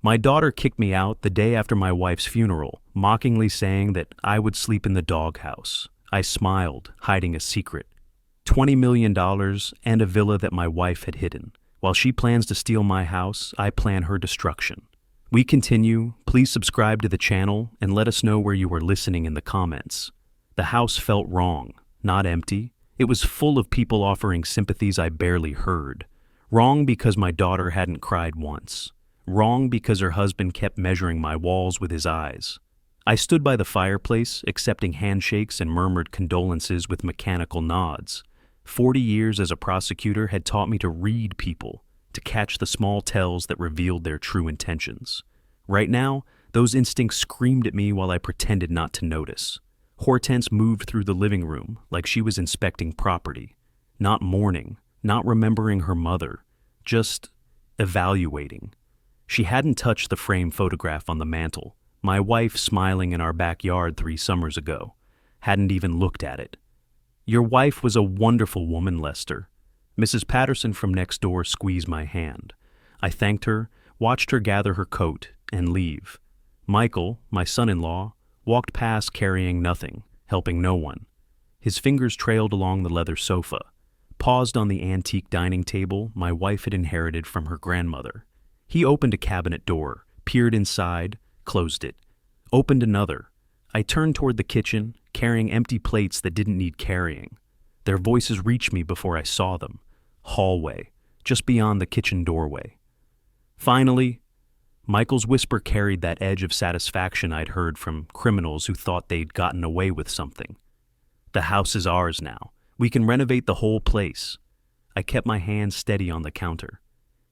My daughter kicked me out the day after my wife's funeral, mockingly saying that I would sleep in the doghouse. I smiled, hiding a secret. $20 million and a villa that my wife had hidden. While she plans to steal my house, I plan her destruction. We continue. Please subscribe to the channel and let us know where you are listening in the comments. The house felt wrong, not empty. It was full of people offering sympathies I barely heard. Wrong because my daughter hadn't cried once. Wrong because her husband kept measuring my walls with his eyes. I stood by the fireplace, accepting handshakes and murmured condolences with mechanical nods. 40 years as a prosecutor had taught me to read people, to catch the small tells that revealed their true intentions. Right now, those instincts screamed at me while I pretended not to notice. Hortense moved through the living room like she was inspecting property, not mourning, not remembering her mother, just evaluating. She hadn't touched the framed photograph on the mantel, my wife smiling in our backyard 3 summers ago, hadn't even looked at it. "Your wife was a wonderful woman, Lester." Mrs. Patterson from next door squeezed my hand. I thanked her, watched her gather her coat and leave. Michael, my son-in-law, walked past carrying nothing, helping no one. His fingers trailed along the leather sofa, paused on the antique dining table my wife had inherited from her grandmother. He opened a cabinet door, peered inside, closed it. Opened another. I turned toward the kitchen, carrying empty plates that didn't need carrying. Their voices reached me before I saw them. Hallway, just beyond the kitchen doorway. Finally, Michael's whisper carried that edge of satisfaction I'd heard from criminals who thought they'd gotten away with something. "The house is ours now. We can renovate the whole place." I kept my hand steady on the counter.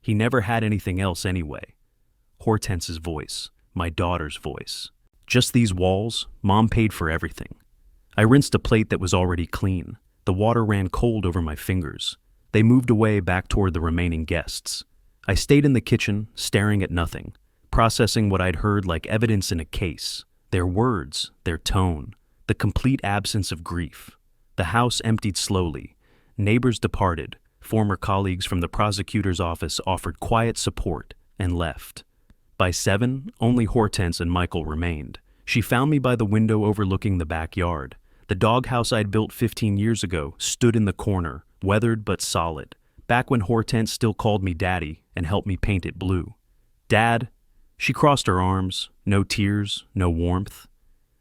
He never had anything else anyway. Hortense's voice, my daughter's voice. "Just these walls. Mom paid for everything." I rinsed a plate that was already clean. The water ran cold over my fingers. They moved away back toward the remaining guests. I stayed in the kitchen, staring at nothing, processing what I'd heard like evidence in a case. Their words, their tone, the complete absence of grief. The house emptied slowly. Neighbors departed. Former colleagues from the prosecutor's office offered quiet support and left. By 7, only Hortense and Michael remained. She found me by the window overlooking the backyard. The doghouse I'd built 15 years ago stood in the corner, weathered but solid, back when Hortense still called me Daddy and helped me paint it blue. "Dad," she crossed her arms, no tears, no warmth.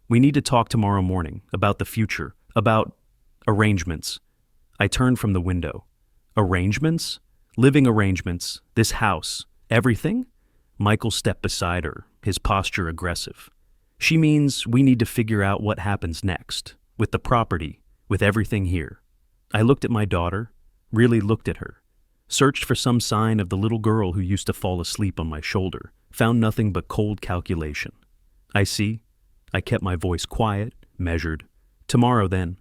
"We need to talk tomorrow morning, about the future, about arrangements." I turned from the window. "Arrangements? Living arrangements, this house, everything?" Michael stepped beside her, his posture aggressive. "She means we need to figure out what happens next, with the property, with everything here." I looked at my daughter, really looked at her, searched for some sign of the little girl who used to fall asleep on my shoulder, found nothing but cold calculation. "I see." I kept my voice quiet, measured. "Tomorrow, then."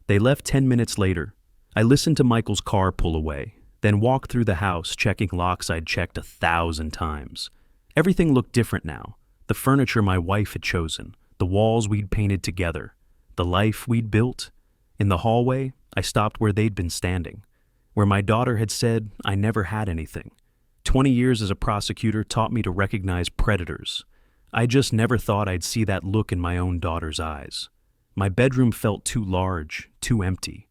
They left 10 minutes later. I listened to Michael's car pull away, then walked through the house checking locks I'd checked 1,000 times. Everything looked different now. The furniture my wife had chosen, the walls we'd painted together, the life we'd built. In the hallway, I stopped where they'd been standing, where my daughter had said I never had anything. 20 years as a prosecutor taught me to recognize predators. I just never thought I'd see that look in my own daughter's eyes. My bedroom felt too large, too empty.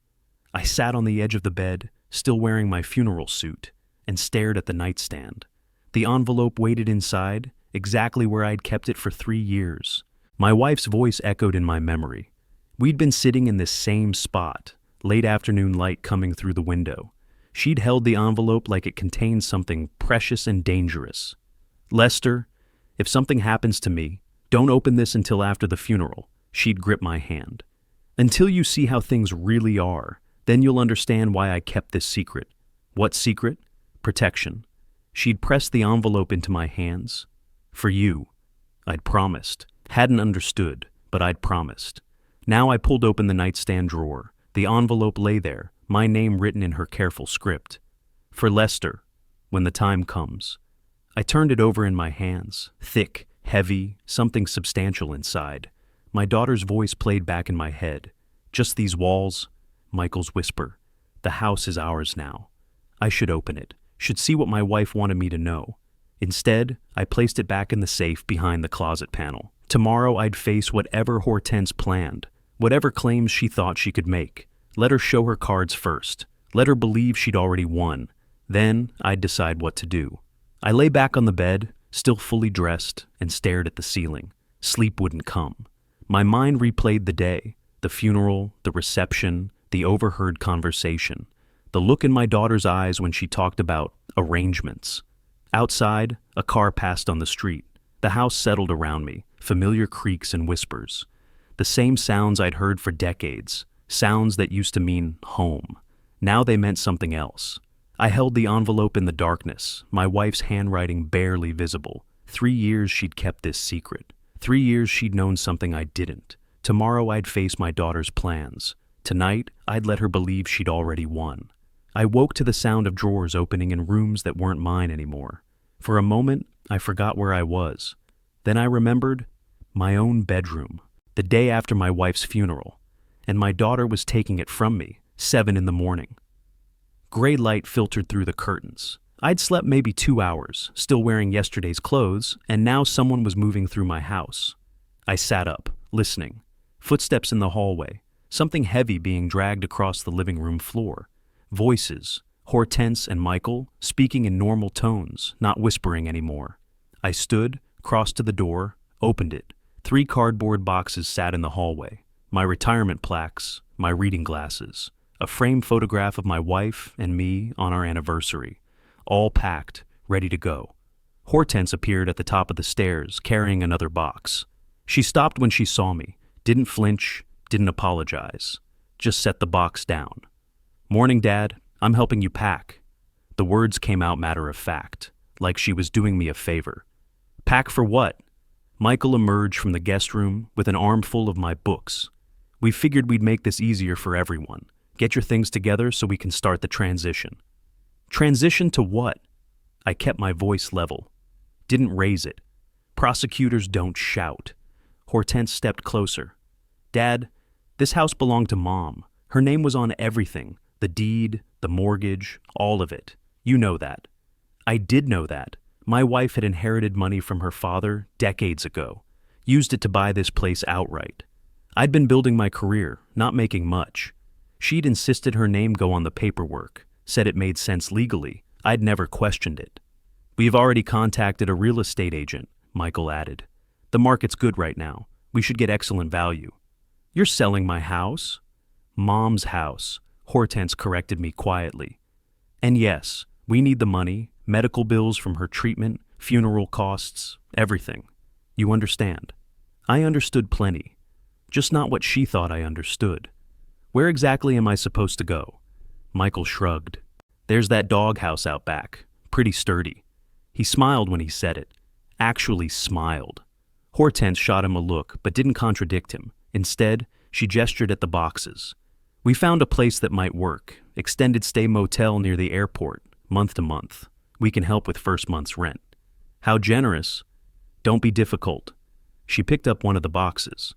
I sat on the edge of the bed, still wearing my funeral suit, and stared at the nightstand. The envelope waited inside, exactly where I'd kept it for 3 years. My wife's voice echoed in my memory. We'd been sitting in this same spot, late afternoon light coming through the window. She'd held the envelope like it contained something precious and dangerous. "Lester, if something happens to me, don't open this until after the funeral." She'd grip my hand. "Until you see how things really are, then you'll understand why I kept this secret." What secret? Protection. She'd pressed the envelope into my hands. "For you." I'd promised. Hadn't understood, but I'd promised. Now I pulled open the nightstand drawer. The envelope lay there, my name written in her careful script. "For Lester, when the time comes." I turned it over in my hands, thick, heavy, something substantial inside. My daughter's voice played back in my head. "Just these walls." Michael's whisper. "The house is ours now." I should open it, should see what my wife wanted me to know. Instead, I placed it back in the safe behind the closet panel. Tomorrow I'd face whatever Hortense planned, whatever claims she thought she could make. Let her show her cards first. Let her believe she'd already won. Then I'd decide what to do. I lay back on the bed, still fully dressed, and stared at the ceiling. Sleep wouldn't come. My mind replayed the day, the funeral, the reception, the overheard conversation, the look in my daughter's eyes when she talked about arrangements. Outside, a car passed on the street. The house settled around me, familiar creaks and whispers. The same sounds I'd heard for decades, sounds that used to mean home. Now they meant something else. I held the envelope in the darkness, my wife's handwriting barely visible. 3 years she'd kept this secret. 3 years she'd known something I didn't. Tomorrow I'd face my daughter's plans. Tonight, I'd let her believe she'd already won. I woke to the sound of drawers opening in rooms that weren't mine anymore. For a moment, I forgot where I was. Then I remembered my own bedroom, the day after my wife's funeral, and my daughter was taking it from me, 7 in the morning. Gray light filtered through the curtains. I'd slept maybe 2 hours, still wearing yesterday's clothes, and now someone was moving through my house. I sat up, listening. Footsteps in the hallway, something heavy being dragged across the living room floor. Voices, Hortense and Michael, speaking in normal tones, not whispering anymore. I stood, crossed to the door, opened it. 3 cardboard boxes sat in the hallway. My retirement plaques, my reading glasses, a framed photograph of my wife and me on our anniversary, all packed, ready to go. Hortense appeared at the top of the stairs, carrying another box. She stopped when she saw me, didn't flinch, didn't apologize, just set the box down. "Morning, Dad. I'm helping you pack." The words came out matter of fact, like she was doing me a favor. "Pack for what?" Michael emerged from the guest room with an armful of my books. "We figured we'd make this easier for everyone. Get your things together so we can start the transition." "Transition to what?" I kept my voice level. Didn't raise it. Prosecutors don't shout. Hortense stepped closer. "Dad, this house belonged to Mom. Her name was on everything. The deed, the mortgage, all of it. You know that." I did know that. My wife had inherited money from her father decades ago, used it to buy this place outright. I'd been building my career, not making much. She'd insisted her name go on the paperwork, said it made sense legally. I'd never questioned it. "We've already contacted a real estate agent," Michael added. "The market's good right now. We should get excellent value." "You're selling my house?" "Mom's house," Hortense corrected me quietly. "And yes, we need the money, medical bills from her treatment, funeral costs, everything. You understand?" I understood plenty, just not what she thought I understood. "Where exactly am I supposed to go?" Michael shrugged. "There's that doghouse out back, pretty sturdy." He smiled when he said it. Actually smiled. Hortense shot him a look, but didn't contradict him. Instead, she gestured at the boxes. "We found a place that might work. Extended stay motel near the airport, month to month. We can help with first month's rent." "How generous." "Don't be difficult." She picked up one of the boxes.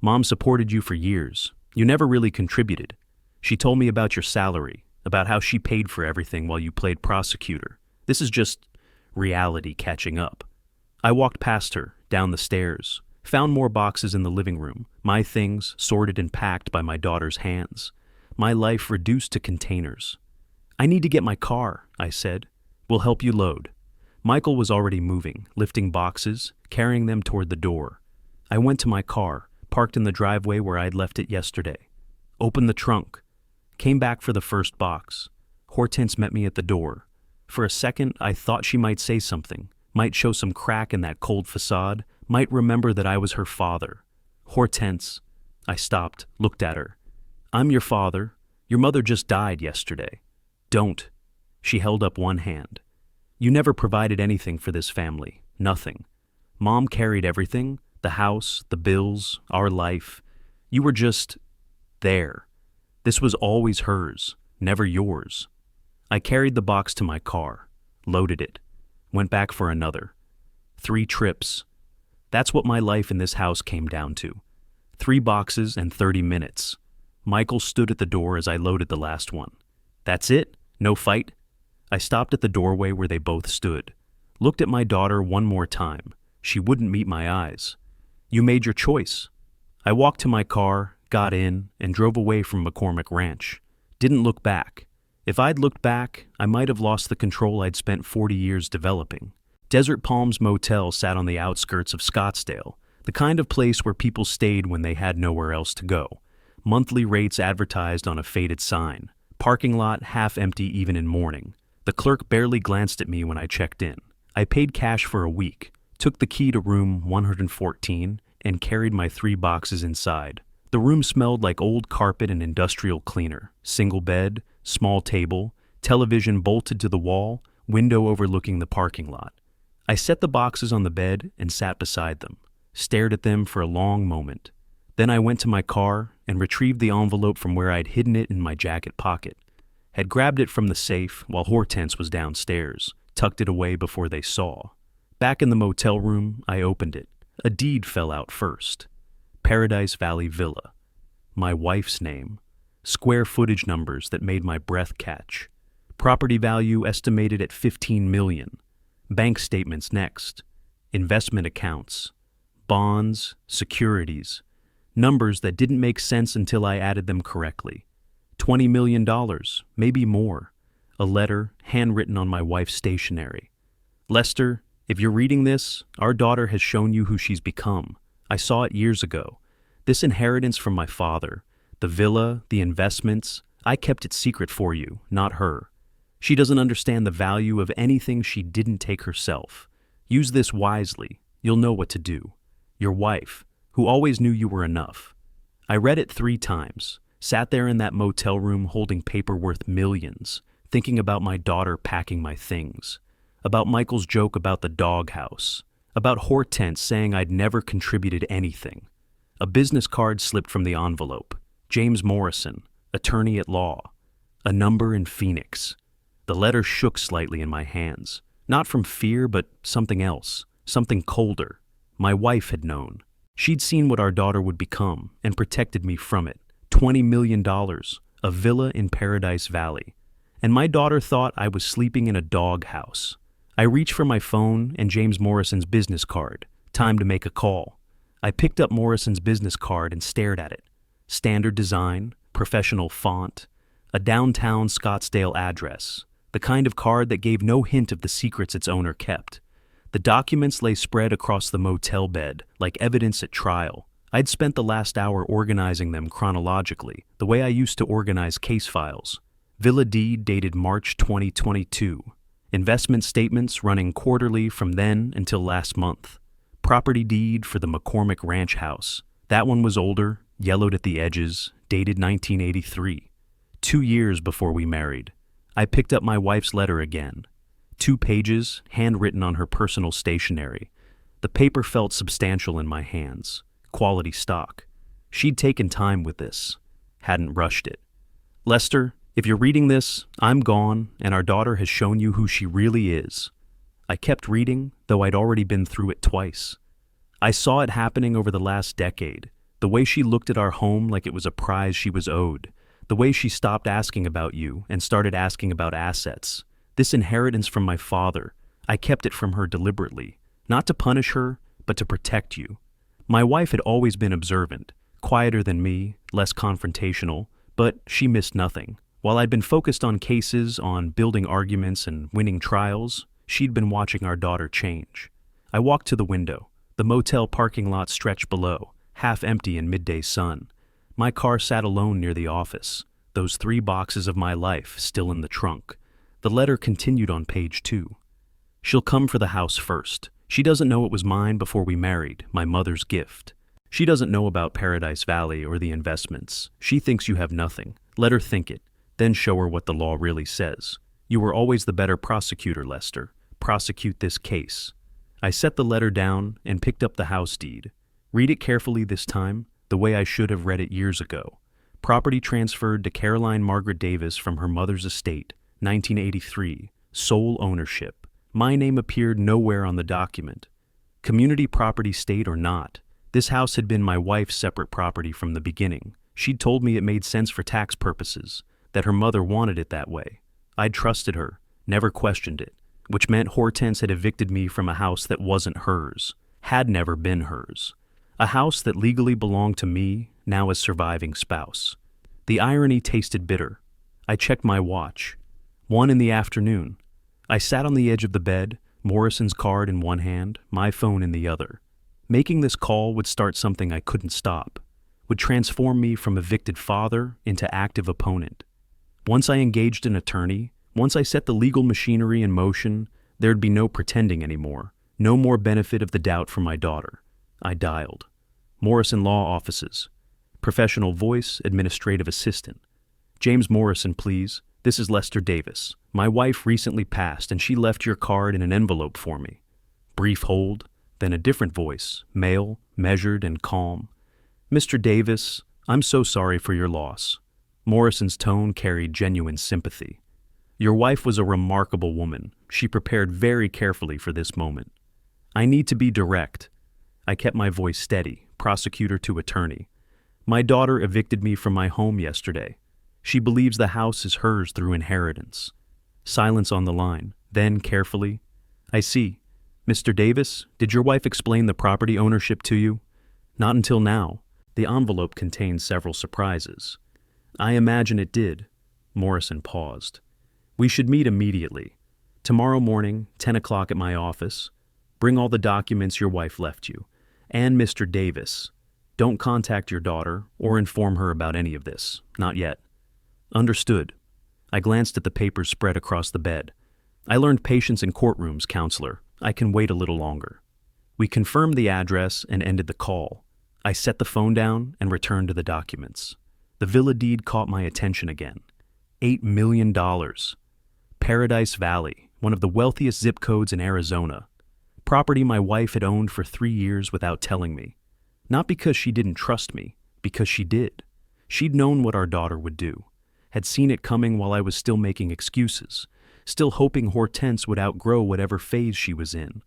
"Mom supported you for years. You never really contributed. She told me about your salary, about how she paid for everything while you played prosecutor. This is just reality catching up." I walked past her, down the stairs, found more boxes in the living room, my things sorted and packed by my daughter's hands, my life reduced to containers. "I need to get my car," I said. "We'll help you load." Michael was already moving, lifting boxes, carrying them toward the door. I went to my car, parked in the driveway where I'd left it yesterday. Opened the trunk. Came back for the first box. Hortense met me at the door. For a second, I thought she might say something, might show some crack in that cold facade, might remember that I was her father. "Hortense." I stopped, looked at her. "I'm your father. Your mother just died yesterday." "Don't." She held up one hand. "You never provided anything for this family. Nothing. Mom carried everything, the house, the bills, our life. You were just there. This was always hers, never yours." I carried the box to my car, loaded it, went back for another. 3 trips. That's what my life in this house came down to. 3 boxes and 30 minutes. Michael stood at the door as I loaded the last one. "That's it? No fight?" I stopped at the doorway where they both stood. Looked at my daughter one more time. She wouldn't meet my eyes. You made your choice. I walked to my car, got in, and drove away from McCormick Ranch. Didn't look back. If I'd looked back, I might have lost the control I'd spent 40 years developing. Desert Palms Motel sat on the outskirts of Scottsdale, the kind of place where people stayed when they had nowhere else to go. Monthly rates advertised on a faded sign. Parking lot half empty even in morning. The clerk barely glanced at me when I checked in. I paid cash for a week, took the key to room 114, and carried my 3 boxes inside. The room smelled like old carpet and industrial cleaner. Single bed, small table, television bolted to the wall, window overlooking the parking lot. I set the boxes on the bed and sat beside them, stared at them for a long moment. Then I went to my car and retrieved the envelope from where I'd hidden it in my jacket pocket. Had grabbed it from the safe while Hortense was downstairs, tucked it away before they saw. Back in the motel room, I opened it. A deed fell out first. Paradise Valley Villa. My wife's name. Square footage numbers that made my breath catch. Property value estimated at $15 million. Bank statements next. Investment accounts. Bonds, securities. Numbers that didn't make sense until I added them correctly. $20 million, maybe more. A letter, handwritten on my wife's stationery. Lester, if you're reading this, our daughter has shown you who she's become. I saw it years ago. This inheritance from my father, the villa, the investments, I kept it secret for you, not her. She doesn't understand the value of anything she didn't take herself. Use this wisely. You'll know what to do. Your wife, who always knew you were enough. I read it 3 times, sat there in that motel room holding paper worth millions, thinking about my daughter packing my things, about Michael's joke about the doghouse, about Hortense saying I'd never contributed anything. A business card slipped from the envelope. James Morrison, attorney at law. A number in Phoenix. The letter shook slightly in my hands, not from fear, but something else, something colder. My wife had known. She'd seen what our daughter would become and protected me from it. $20 million, a villa in Paradise Valley. And my daughter thought I was sleeping in a doghouse. I reached for my phone and James Morrison's business card. Time to make a call. I picked up Morrison's business card and stared at it. Standard design, professional font, a downtown Scottsdale address, the kind of card that gave no hint of the secrets its owner kept. The documents lay spread across the motel bed, like evidence at trial. I'd spent the last hour organizing them chronologically, the way I used to organize case files. Villa deed dated March 2022. Investment statements running quarterly from then until last month. Property deed for the McCormick Ranch house. That one was older, yellowed at the edges, dated 1983. 2 years before we married. I picked up my wife's letter again. 2 pages, handwritten on her personal stationery. The paper felt substantial in my hands. Quality stock. She'd taken time with this. Hadn't rushed it. Lester, if you're reading this, I'm gone, and our daughter has shown you who she really is. I kept reading, though I'd already been through it twice. I saw it happening over the last decade. The way she looked at our home like it was a prize she was owed. The way she stopped asking about you and started asking about assets. This inheritance from my father, I kept it from her deliberately. Not to punish her, but to protect you. My wife had always been observant, quieter than me, less confrontational, but she missed nothing. While I'd been focused on cases, on building arguments and winning trials, she'd been watching our daughter change. I walked to the window. The motel parking lot stretched below, half empty in midday sun. My car sat alone near the office, those 3 boxes of my life still in the trunk. The letter continued on page 2. She'll come for the house first. She doesn't know it was mine before we married, my mother's gift. She doesn't know about Paradise Valley or the investments. She thinks you have nothing. Let her think it. Then show her what the law really says. You were always the better prosecutor, Lester. Prosecute this case. I set the letter down and picked up the house deed. Read it carefully this time, the way I should have read it years ago. Property transferred to Caroline Margaret Davis from her mother's estate, 1983. Sole ownership. My name appeared nowhere on the document. Community property state or not, this house had been my wife's separate property from the beginning. She'd told me it made sense for tax purposes, that her mother wanted it that way. I'd trusted her, never questioned it. which meant Hortense had evicted me from a house that wasn't hers, had never been hers. A house that legally belonged to me, now as surviving spouse. The irony tasted bitter. I checked my watch. 1 in the afternoon. I sat on the edge of the bed, Morrison's card in one hand, my phone in the other. Making this call would start something I couldn't stop, would transform me from evicted father into active opponent. Once I engaged an attorney, once I set the legal machinery in motion, there'd be no pretending anymore, no more benefit of the doubt for my daughter. I dialed. Morrison Law Offices. Professional voice, administrative assistant. James Morrison, please. This is Lester Davis. My wife recently passed and she left your card in an envelope for me. Brief hold, then a different voice, male, measured and calm. Mr. Davis, I'm so sorry for your loss. Morrison's tone carried genuine sympathy. Your wife was a remarkable woman. She prepared very carefully for this moment. I need to be direct. I kept my voice steady, prosecutor to attorney. My daughter evicted me from my home yesterday. She believes the house is hers through inheritance. Silence on the line. Then, carefully, I see. Mr. Davis, did your wife explain the property ownership to you? Not until now. The envelope contained several surprises. I imagine it did. Morrison paused. We should meet immediately. Tomorrow morning, 10 o'clock at my office. Bring all the documents your wife left you. And Mr. Davis. Don't contact your daughter or inform her about any of this. Not yet. Understood. I glanced at the papers spread across the bed. I learned patience in courtrooms, counselor. I can wait a little longer. We confirmed the address and ended the call. I set the phone down and returned to the documents. The villa deed caught my attention again. $8 million. Paradise Valley, one of the wealthiest zip codes in Arizona. Property my wife had owned for 3 years without telling me. Not because she didn't trust me, because she did. She'd known what our daughter would do. Had seen it coming while I was still making excuses, still hoping Hortense would outgrow whatever phase she was in.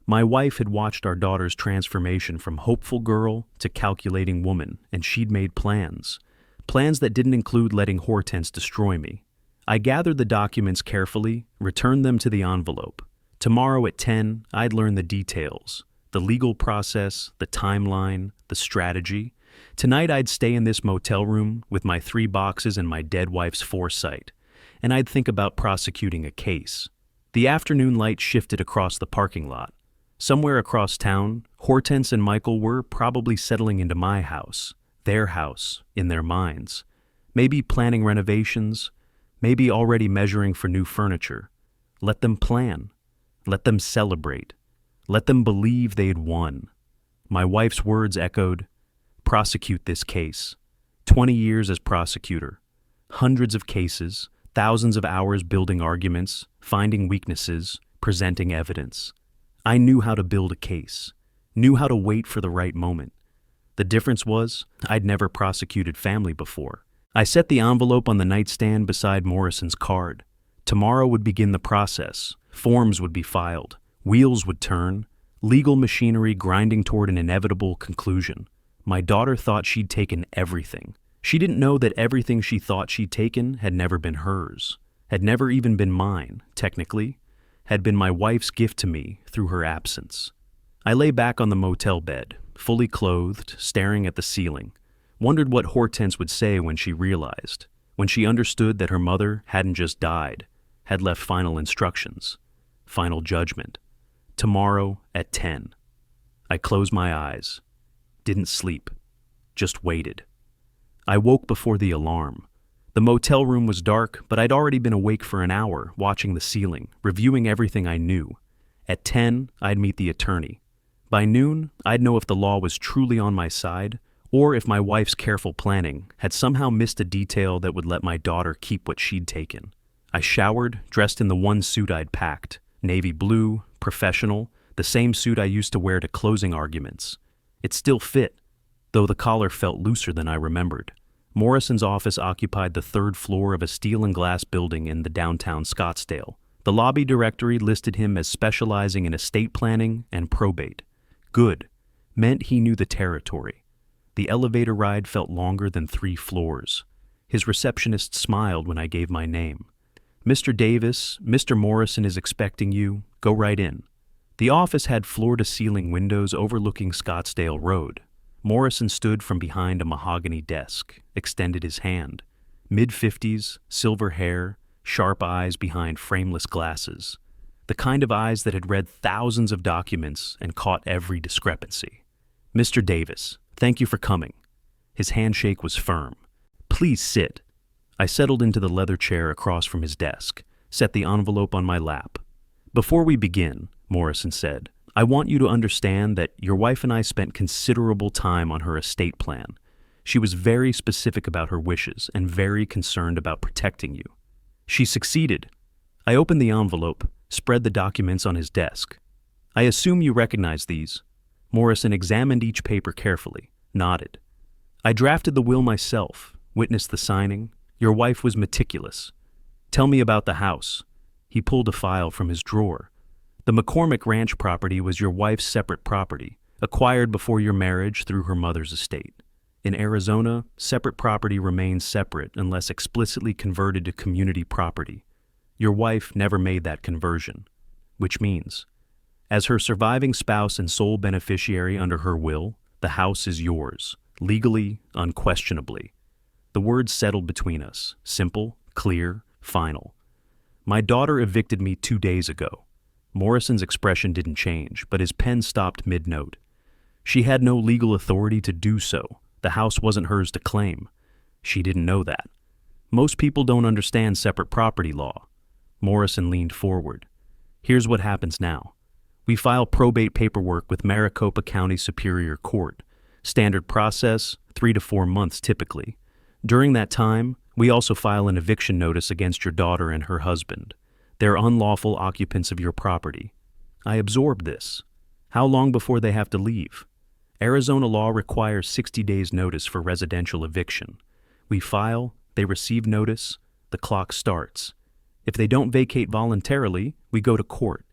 My wife had watched our daughter's transformation from hopeful girl to calculating woman, and she'd made plans. Plans that didn't include letting Hortense destroy me. I gathered the documents carefully, returned them to the envelope. Tomorrow at 10, I'd learn the details, the legal process, the timeline, the strategy. Tonight I'd stay in this motel room with my 3 boxes and my dead wife's foresight, and I'd think about prosecuting a case. The afternoon light shifted across the parking lot. Somewhere across town, Hortense and Michael were probably settling into my house, their house, in their minds. Maybe planning renovations, maybe already measuring for new furniture. Let them plan. Let them celebrate. Let them believe they'd won. My wife's words echoed, prosecute this case. 20 years as prosecutor. Hundreds of cases, thousands of hours building arguments, finding weaknesses, presenting evidence. I knew how to build a case, knew how to wait for the right moment. The difference was, I'd never prosecuted family before. I set the envelope on the nightstand beside Morrison's card. Tomorrow would begin the process. Forms would be filed. Wheels would turn. Legal machinery grinding toward an inevitable conclusion. My daughter thought she'd taken everything. She didn't know that everything she thought she'd taken had never been hers, had never even been mine, technically, had been my wife's gift to me through her absence. I lay back on the motel bed, fully clothed, staring at the ceiling, wondered what Hortense would say when she realized, when she understood that her mother hadn't just died, had left final instructions, final judgment. Tomorrow at 10. I closed my eyes. Didn't sleep. Just waited. I woke before the alarm. The motel room was dark, but I'd already been awake for an hour, watching the ceiling, reviewing everything I knew. At 10, I'd meet the attorney. By noon, I'd know if the law was truly on my side, or if my wife's careful planning had somehow missed a detail that would let my daughter keep what she'd taken. I showered, dressed in the one suit I'd packed, navy blue, professional, the same suit I used to wear to closing arguments. It still fit, though the collar felt looser than I remembered. Morrison's office occupied the 3rd floor of a steel and glass building in the downtown Scottsdale. The lobby directory listed him as specializing in estate planning and probate. Good. Meant he knew the territory. The elevator ride felt longer than 3 floors. His receptionist smiled when I gave my name. "Mr. Davis, Mr. Morrison is expecting you. Go right in." The office had floor-to-ceiling windows overlooking Scottsdale Road. Morrison stood from behind a mahogany desk, extended his hand. Mid-50s, silver hair, sharp eyes behind frameless glasses. The kind of eyes that had read thousands of documents and caught every discrepancy. "Mr. Davis, thank you for coming." His handshake was firm. "Please sit." I settled into the leather chair across from his desk, set the envelope on my lap. "Before we begin," Morrison said, "I want you to understand that your wife and I spent considerable time on her estate plan. She was very specific about her wishes and very concerned about protecting you. She succeeded." I opened the envelope, spread the documents on his desk. "I assume you recognize these." Morrison examined each paper carefully, nodded. "I drafted the will myself, witnessed the signing. Your wife was meticulous. Tell me about the house." He pulled a file from his drawer. "The McCormick Ranch property was your wife's separate property, acquired before your marriage through her mother's estate. In Arizona, separate property remains separate unless explicitly converted to community property. Your wife never made that conversion, which means, as her surviving spouse and sole beneficiary under her will, the house is yours, legally, unquestionably." The words settled between us, simple, clear, final. "My daughter evicted me 2 days ago." Morrison's expression didn't change, but his pen stopped mid-note. "She had no legal authority to do so. The house wasn't hers to claim. She didn't know that. Most people don't understand separate property law." Morrison leaned forward. "Here's what happens now. We file probate paperwork with Maricopa County Superior Court. Standard process, 3 to 4 months typically. During that time, we also file an eviction notice against your daughter and her husband. They're unlawful occupants of your property. I absorbed this. How long before they have to leave? Arizona law requires 60 days notice for residential eviction. We file, they receive notice, the clock starts. If they don't vacate voluntarily, we go to court.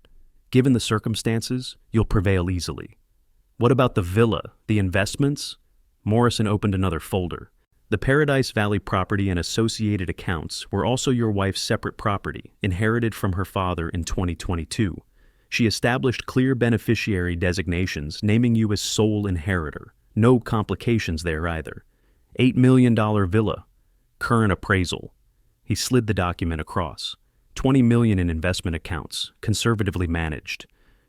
Given the circumstances, you'll prevail easily." "What about the villa, the investments?" Morrison opened another folder. "The Paradise Valley property and associated accounts were also your wife's separate property, inherited from her father in 2022. She established clear beneficiary designations, naming you as sole inheritor. No complications there either. $8 million villa. Current appraisal." He slid the document across. $20 million in investment accounts, conservatively managed.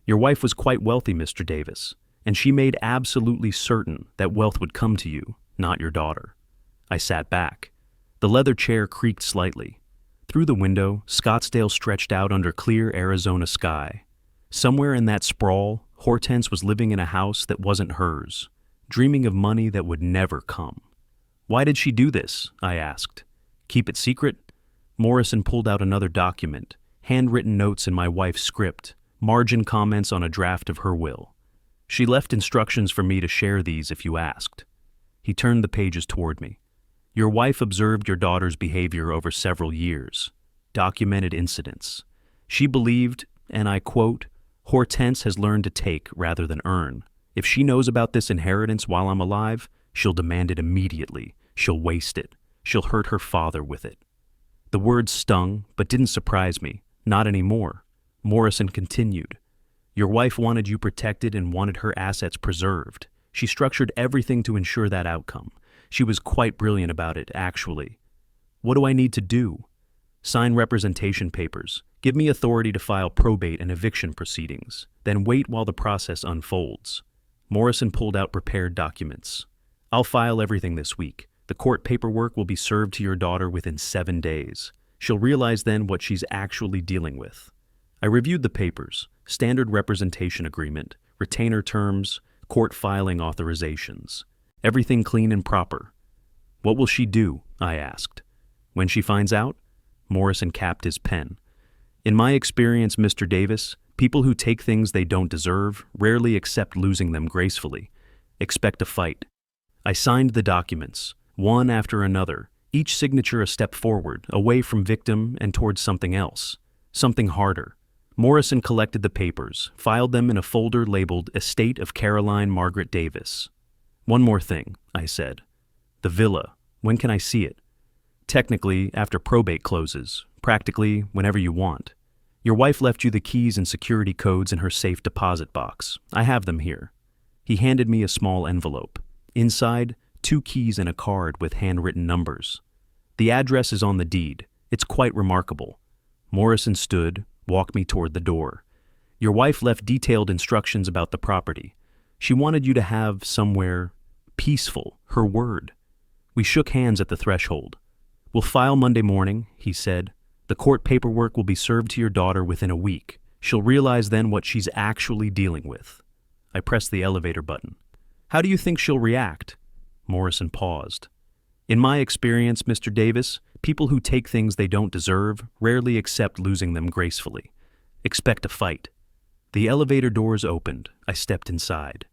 Your wife was quite wealthy, Mr. Davis, and she made absolutely certain that wealth would come to you, not your daughter." I sat back. The leather chair creaked slightly. Through the window, Scottsdale stretched out under clear Arizona sky. Somewhere in that sprawl, Hortense was living in a house that wasn't hers, dreaming of money that would never come. "Why did she do this?" I asked. "Keep it secret?" Morrison pulled out another document, handwritten notes in my wife's script, margin comments on a draft of her will. "She left instructions for me to share these if you asked." He turned the pages toward me. "Your wife observed your daughter's behavior over several years, documented incidents. She believed, and I quote, 'Hortense has learned to take rather than earn. If she knows about this inheritance while I'm alive, she'll demand it immediately. She'll waste it. She'll hurt her father with it.'" The words stung, but didn't surprise me. Not anymore. Morrison continued. "Your wife wanted you protected and wanted her assets preserved. She structured everything to ensure that outcome. She was quite brilliant about it, actually. What do I need to do? Sign representation papers. Give me authority to file probate and eviction proceedings. Then wait while the process unfolds." Morrison pulled out prepared documents. "I'll file everything this week. The court paperwork will be served to your daughter within 7 days. She'll realize then what she's actually dealing with." I reviewed the papers, standard representation agreement, retainer terms, court filing authorizations. Everything clean and proper. "What will she do?" I asked. "When she finds out?" Morrison capped his pen. "In my experience, Mr. Davis, people who take things they don't deserve rarely accept losing them gracefully. Expect a fight." I signed the documents, one after another, each signature a step forward, away from victim and towards something else, something harder. Morrison collected the papers, filed them in a folder labeled Estate of Caroline Margaret Davis. "One more thing," I said. "The villa, when can I see it?" "Technically, after probate closes. Practically whenever you want. Your wife left you the keys and security codes in her safe deposit box. I have them here. He handed me a small envelope. Inside, 2 keys and a card with handwritten numbers. The address is on the deed. It's quite remarkable. Morrison stood, walked me toward the door. Your wife left detailed instructions about the property. She wanted you to have somewhere peaceful, her word. We shook hands at the threshold. We'll file Monday morning, he said. The court paperwork will be served to your daughter within a week. She'll realize then what she's actually dealing with. I pressed the elevator button. How do you think she'll react? Morrison paused. In my experience, Mr. Davis, people who take things they don't deserve rarely accept losing them gracefully. Expect a fight. The elevator doors opened. I stepped inside.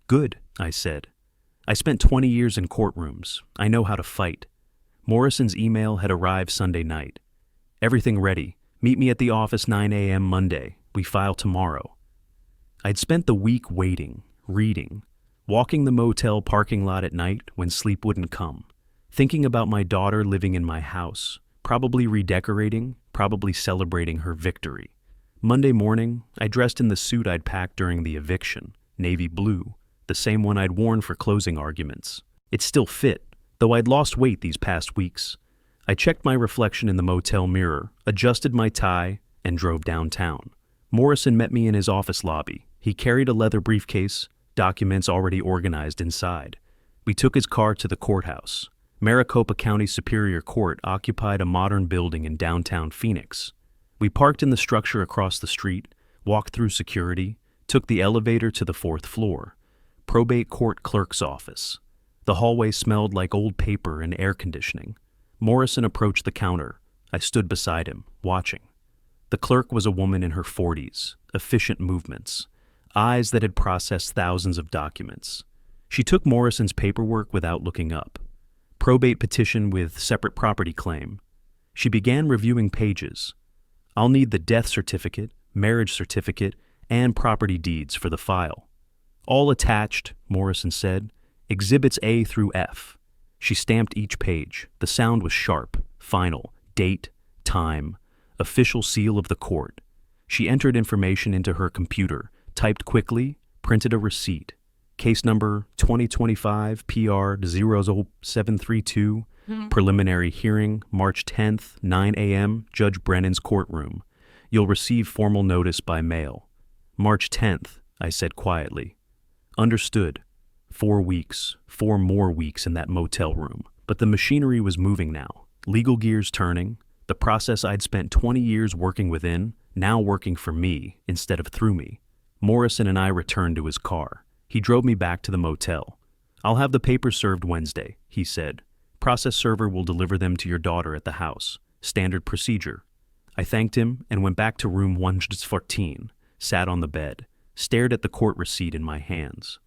Good, I said. I spent 20 years in courtrooms. I know how to fight. Morrison's email had arrived Sunday night. Everything ready. Meet me at the office 9 a.m. Monday. We file tomorrow. I'd spent the week waiting, reading, walking the motel parking lot at night when sleep wouldn't come, thinking about my daughter living in my house, probably redecorating, probably celebrating her victory. Monday morning, I dressed in the suit I'd packed during the eviction, navy blue, the same one I'd worn for closing arguments. It still fit, though I'd lost weight these past weeks. I checked my reflection in the motel mirror, adjusted my tie, and drove downtown. Morrison met me in his office lobby. He carried a leather briefcase, documents already organized inside. We took his car to the courthouse. Maricopa County Superior Court occupied a modern building in downtown Phoenix. We parked in the structure across the street, walked through security, took the elevator to the 4th floor. Probate court clerk's office. The hallway smelled like old paper and air conditioning. Morrison approached the counter. I stood beside him, watching. The clerk was a woman in her 40s, efficient movements, eyes that had processed thousands of documents. She took Morrison's paperwork without looking up. Probate petition with separate property claim. She began reviewing pages. I'll need the death certificate, marriage certificate, and property deeds for the file. All attached, Morrison said, Exhibits A through F. She stamped each page. The sound was sharp, final, date, time, official seal of the court. She entered information into her computer, typed quickly, printed a receipt. Case number 2025 PR 00732, preliminary hearing, March 10th, 9 a.m., Judge Brennan's courtroom. You'll receive formal notice by mail. March 10th, I said quietly. Understood. 4 weeks, 4 more weeks in that motel room. But the machinery was moving now, legal gears turning, the process I'd spent 20 years working within, now working for me instead of through me. Morrison and I returned to his car. He drove me back to the motel. I'll have the papers served Wednesday, he said. Process server will deliver them to your daughter at the house. Standard procedure. I thanked him and went back to room 114, sat on the bed, stared at the court receipt in my hands.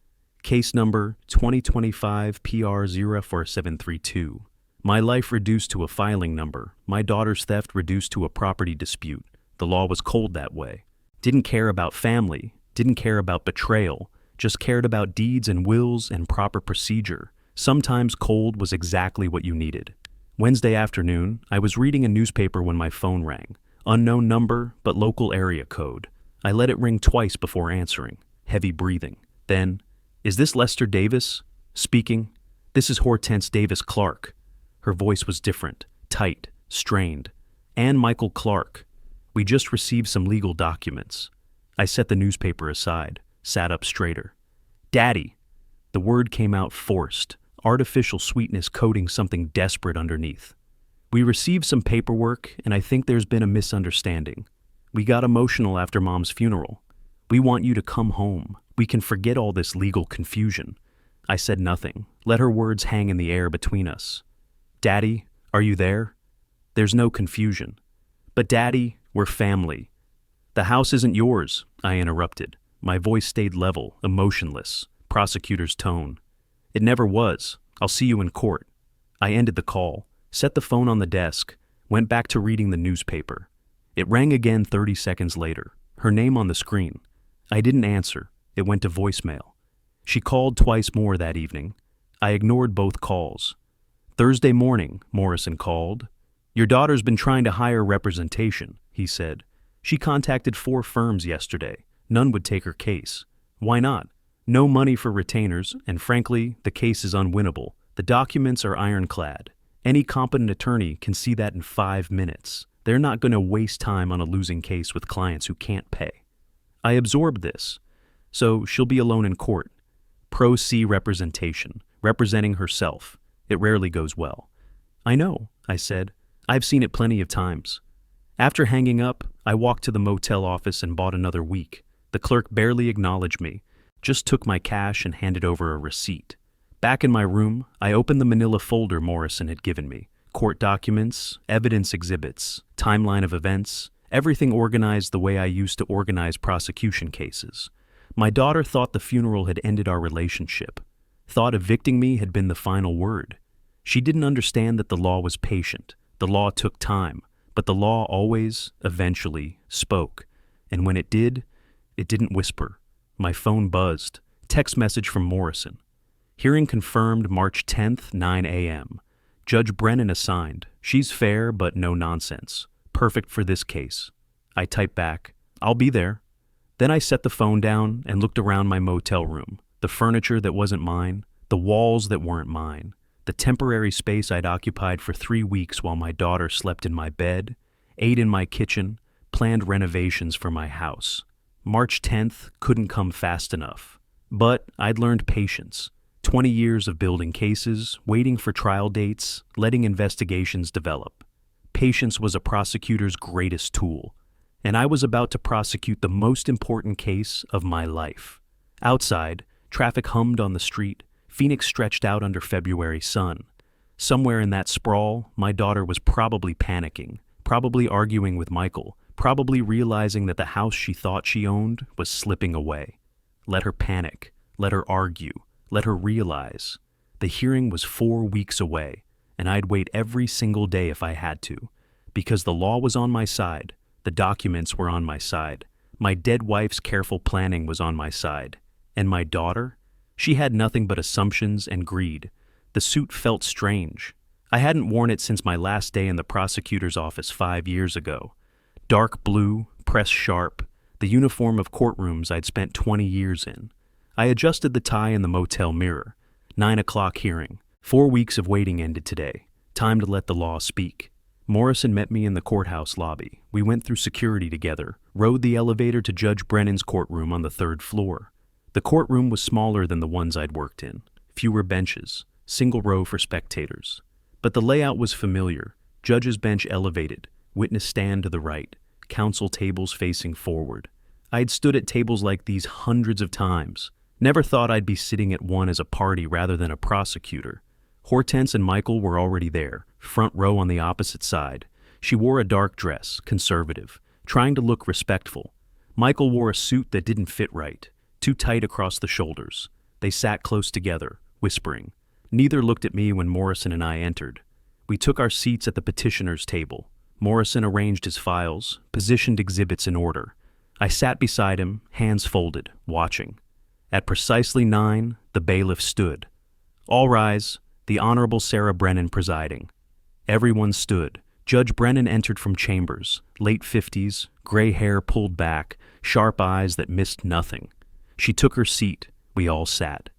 Case number 2025 PR 04732. My life reduced to a filing number. My daughter's theft reduced to a property dispute. The law was cold that way. Didn't care about family, didn't care about betrayal, just cared about deeds and wills and proper procedure. Sometimes cold was exactly what you needed. Wednesday afternoon, I was reading a newspaper when my phone rang. Unknown number, but local area code. I let it ring twice before answering. Heavy breathing. Then, is this Lester Davis? Speaking. This is Hortense Davis Clark. Her voice was different, tight, strained. And Michael Clark. We just received some legal documents. I set the newspaper aside, sat up straighter. Daddy. The word came out forced, artificial sweetness coating something desperate underneath. We received some paperwork, and I think there's been a misunderstanding. We got emotional after Mom's funeral. We want you to come home. We can forget all this legal confusion. I said nothing, let her words hang in the air between us. Daddy, are you there? There's no confusion. But Daddy, we're family. The house isn't yours, I interrupted. My voice stayed level, emotionless, prosecutor's tone. It never was. I'll see you in court. I ended the call, set the phone on the desk, went back to reading the newspaper. It rang again 30 seconds later, her name on the screen. I didn't answer. It went to voicemail. She called twice more that evening. I ignored both calls. Thursday morning, Morrison called. Your daughter's been trying to hire representation, he said. She contacted 4 firms yesterday. None would take her case. Why not? No money for retainers, and frankly, the case is unwinnable. The documents are ironclad. Any competent attorney can see that in 5 minutes. They're not going to waste time on a losing case with clients who can't pay. I absorbed this. So she'll be alone in court. Pro se representation, representing herself. It rarely goes well. I know, I said. I've seen it plenty of times. After hanging up, I walked to the motel office and bought another week. The clerk barely acknowledged me, just took my cash and handed over a receipt. Back in my room, I opened the manila folder Morrison had given me. Court documents, evidence exhibits, timeline of events, everything organized the way I used to organize prosecution cases. My daughter thought the funeral had ended our relationship, thought evicting me had been the final word. She didn't understand that the law was patient. The law took time, but the law always, eventually, spoke. And when it didn't whisper. My phone buzzed. Text message from Morrison. Hearing confirmed March 10th, 9 a.m. Judge Brennan assigned. She's fair, but no nonsense. Perfect for this case. I typed back, I'll be there. Then I set the phone down and looked around my motel room. The furniture that wasn't mine, the walls that weren't mine, the temporary space I'd occupied for 3 weeks while my daughter slept in my bed, ate in my kitchen, planned renovations for my house. March 10th couldn't come fast enough. But I'd learned patience. 20 years of building cases, waiting for trial dates, letting investigations develop. Patience was a prosecutor's greatest tool, and I was about to prosecute the most important case of my life. Outside, traffic hummed on the street. Phoenix stretched out under February sun. Somewhere in that sprawl, my daughter was probably panicking, probably arguing with Michael, probably realizing that the house she thought she owned was slipping away. Let her panic, let her argue, let her realize. The hearing was 4 weeks away, and I'd wait every single day if I had to, because the law was on my side, the documents were on my side, my dead wife's careful planning was on my side, and my daughter? She had nothing but assumptions and greed. The suit felt strange. I hadn't worn it since my last day in the prosecutor's office 5 years ago. Dark blue, pressed sharp, the uniform of courtrooms I'd spent 20 years in. I adjusted the tie in the motel mirror. 9 o'clock hearing. 4 weeks of waiting ended today. Time to let the law speak. Morrison met me in the courthouse lobby. We went through security together, rode the elevator to Judge Brennan's courtroom on the 3rd floor. The courtroom was smaller than the ones I'd worked in. Fewer benches, single row for spectators. But the layout was familiar. Judge's bench elevated, witness stand to the right, counsel tables facing forward. I'd stood at tables like these hundreds of times. Never thought I'd be sitting at one as a party rather than a prosecutor. Hortense and Michael were already there, front row on the opposite side. She wore a dark dress, conservative, trying to look respectful. Michael wore a suit that didn't fit right, too tight across the shoulders. They sat close together, whispering. Neither looked at me when Morrison and I entered. We took our seats at the petitioner's table. Morrison arranged his files, positioned exhibits in order. I sat beside him, hands folded, watching. At precisely 9, the bailiff stood. All rise, the Honorable Sarah Brennan presiding. Everyone stood. Judge Brennan entered from chambers, late 50s, gray hair pulled back, sharp eyes that missed nothing. She took her seat. We all sat.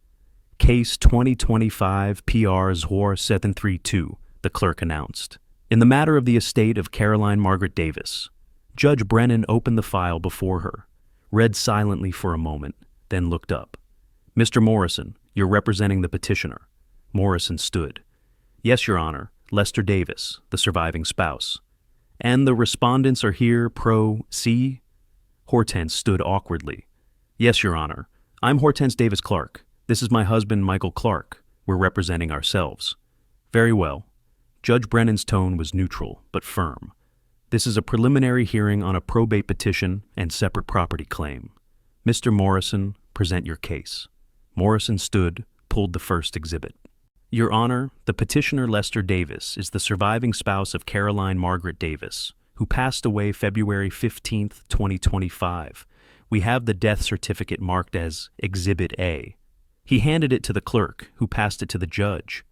Case 2025 PR Zhor 732, the clerk announced. In the matter of the estate of Caroline Margaret Davis. Judge Brennan opened the file before her, read silently for a moment, then looked up. Mr. Morrison, you're representing the petitioner. Morrison stood. Yes, Your Honor, Lester Davis, the surviving spouse. And the respondents are here pro se? Hortense stood awkwardly. Yes, Your Honor. I'm Hortense Davis Clark. This is my husband, Michael Clark. We're representing ourselves. Very well. Judge Brennan's tone was neutral, but firm. This is a preliminary hearing on a probate petition and separate property claim. Mr. Morrison, present your case. Morrison stood, pulled the first exhibit. Your Honor, the petitioner Lester Davis is the surviving spouse of Caroline Margaret Davis, who passed away February 15, 2025. We have the death certificate marked as Exhibit A. He handed it to the clerk, who passed it to the judge.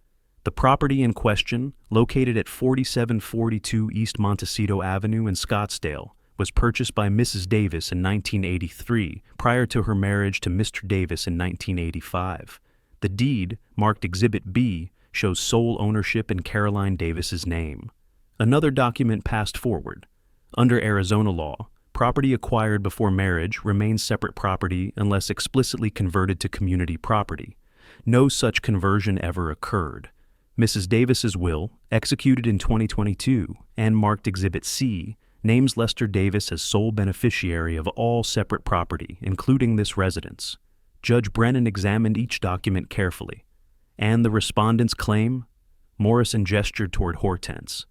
The property in question, located at 4742 East Montecito Avenue in Scottsdale, was purchased by Mrs. Davis in 1983 prior to her marriage to Mr. Davis in 1985. The deed, marked Exhibit B, shows sole ownership in Caroline Davis's name. Another document passed forward. Under Arizona law, property acquired before marriage remains separate property unless explicitly converted to community property. No such conversion ever occurred. Mrs. Davis's will, executed in 2022 and marked Exhibit C, names Lester Davis as sole beneficiary of all separate property, including this residence. Judge Brennan examined each document carefully. And the respondent's claim? Morrison gestured toward Hortense.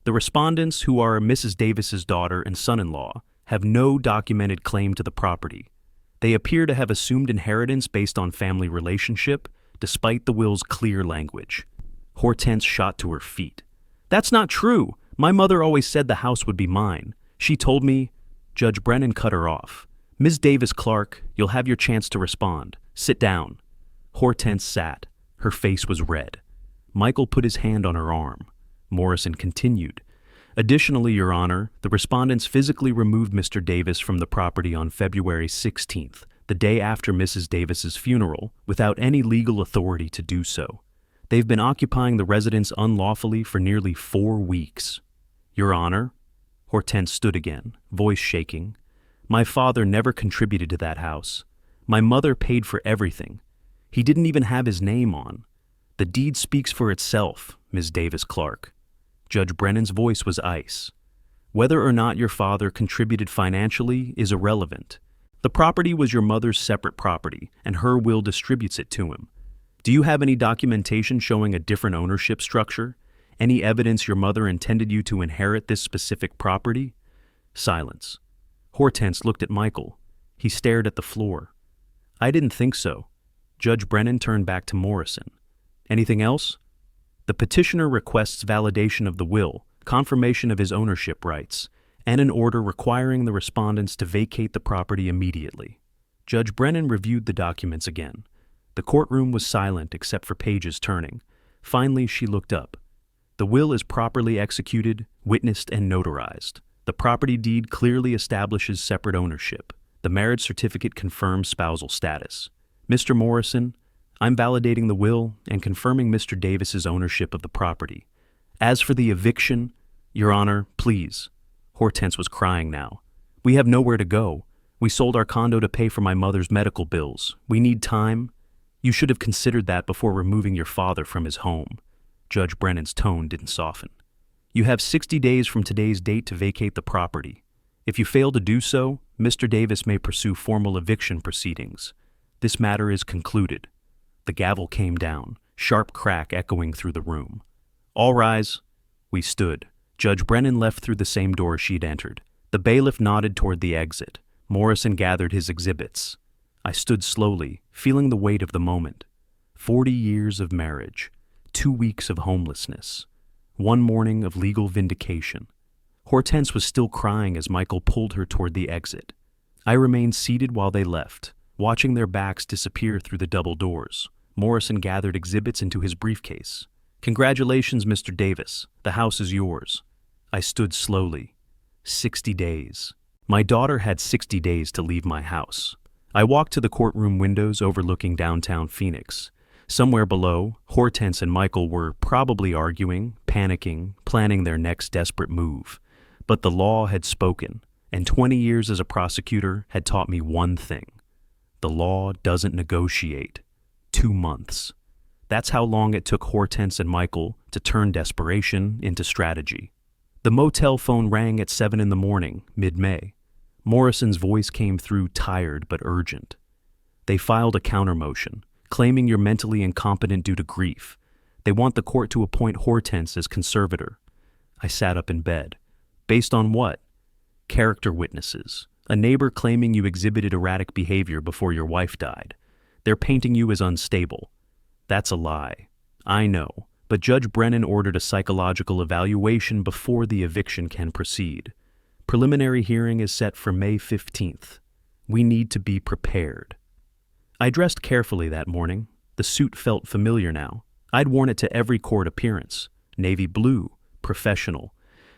The respondents, who are Mrs. Davis's daughter and son-in-law, have no documented claim to the property. They appear to have assumed inheritance based on family relationship, despite the will's clear language. Hortense shot to her feet. "That's not true. My mother always said the house would be mine. She told me—" Judge Brennan cut her off. "Ms. Davis-Clark, you'll have your chance to respond. Sit down." Hortense sat. Her face was red. Michael put his hand on her arm. Morrison continued. "Additionally, Your Honor, the respondents physically removed Mr. Davis from the property on February 16th, the day after Mrs. Davis's funeral, without any legal authority to do so. They've been occupying the residence unlawfully for nearly 4 weeks. Your Honor." Hortense stood again, voice shaking. "My father never contributed to that house. My mother paid for everything. He didn't even have his name on. The deed speaks for itself, Ms. Davis-Clark." Judge Brennan's voice was ice. "Whether or not your father contributed financially is irrelevant. The property was your mother's separate property, and her will distributes it to him. Do you have any documentation showing a different ownership structure? Any evidence your mother intended you to inherit this specific property?" Silence. Hortense looked at Michael. He stared at the floor. "I didn't think so." Judge Brennan turned back to Morrison. "Anything else?" "The petitioner requests validation of the will, confirmation of his ownership rights, and an order requiring the respondents to vacate the property immediately." Judge Brennan reviewed the documents again. The courtroom was silent except for pages turning. Finally, she looked up. "The will is properly executed, witnessed, and notarized. The property deed clearly establishes separate ownership. The marriage certificate confirms spousal status. Mr. Morrison, I'm validating the will and confirming Mr. Davis's ownership of the property. As for the eviction, Your Honor, please." Hortense was crying now. "We have nowhere to go. We sold our condo to pay for my mother's medical bills. We need time. You should have considered that before removing your father from his home." Judge Brennan's tone didn't soften. "You have 60 days from today's date to vacate the property. If you fail to do so, Mr. Davis may pursue formal eviction proceedings. This matter is concluded." The gavel came down, sharp crack echoing through the room. "All rise." We stood. Judge Brennan left through the same door she'd entered. The bailiff nodded toward the exit. Morrison gathered his exhibits. I stood slowly, feeling the weight of the moment. 40 years of marriage, 2 weeks of homelessness, 1 morning of legal vindication. Hortense was still crying as Michael pulled her toward the exit. I remained seated while they left, watching their backs disappear through the double doors. Morrison gathered exhibits into his briefcase. "Congratulations, Mr. Davis. The house is yours." I stood slowly. 60 days. My daughter had 60 days to leave my house. I walked to the courtroom windows overlooking downtown Phoenix. Somewhere below, Hortense and Michael were probably arguing, panicking, planning their next desperate move. But the law had spoken, and 20 years as a prosecutor had taught me one thing. The law doesn't negotiate. 2 months. That's how long it took Hortense and Michael to turn desperation into strategy. The motel phone rang at 7 in the morning, mid-May. Morrison's voice came through tired but urgent. "They filed a counter-motion, claiming you're mentally incompetent due to grief. They want the court to appoint Hortense as conservator." I sat up in bed. "Based on what?" "Character witnesses. A neighbor claiming you exhibited erratic behavior before your wife died. They're painting you as unstable." "That's a lie." "I know, but Judge Brennan ordered a psychological evaluation before the eviction can proceed. Preliminary hearing is set for May 15th. We need to be prepared." I dressed carefully that morning. The suit felt familiar now. I'd worn it to every court appearance. Navy blue, professional.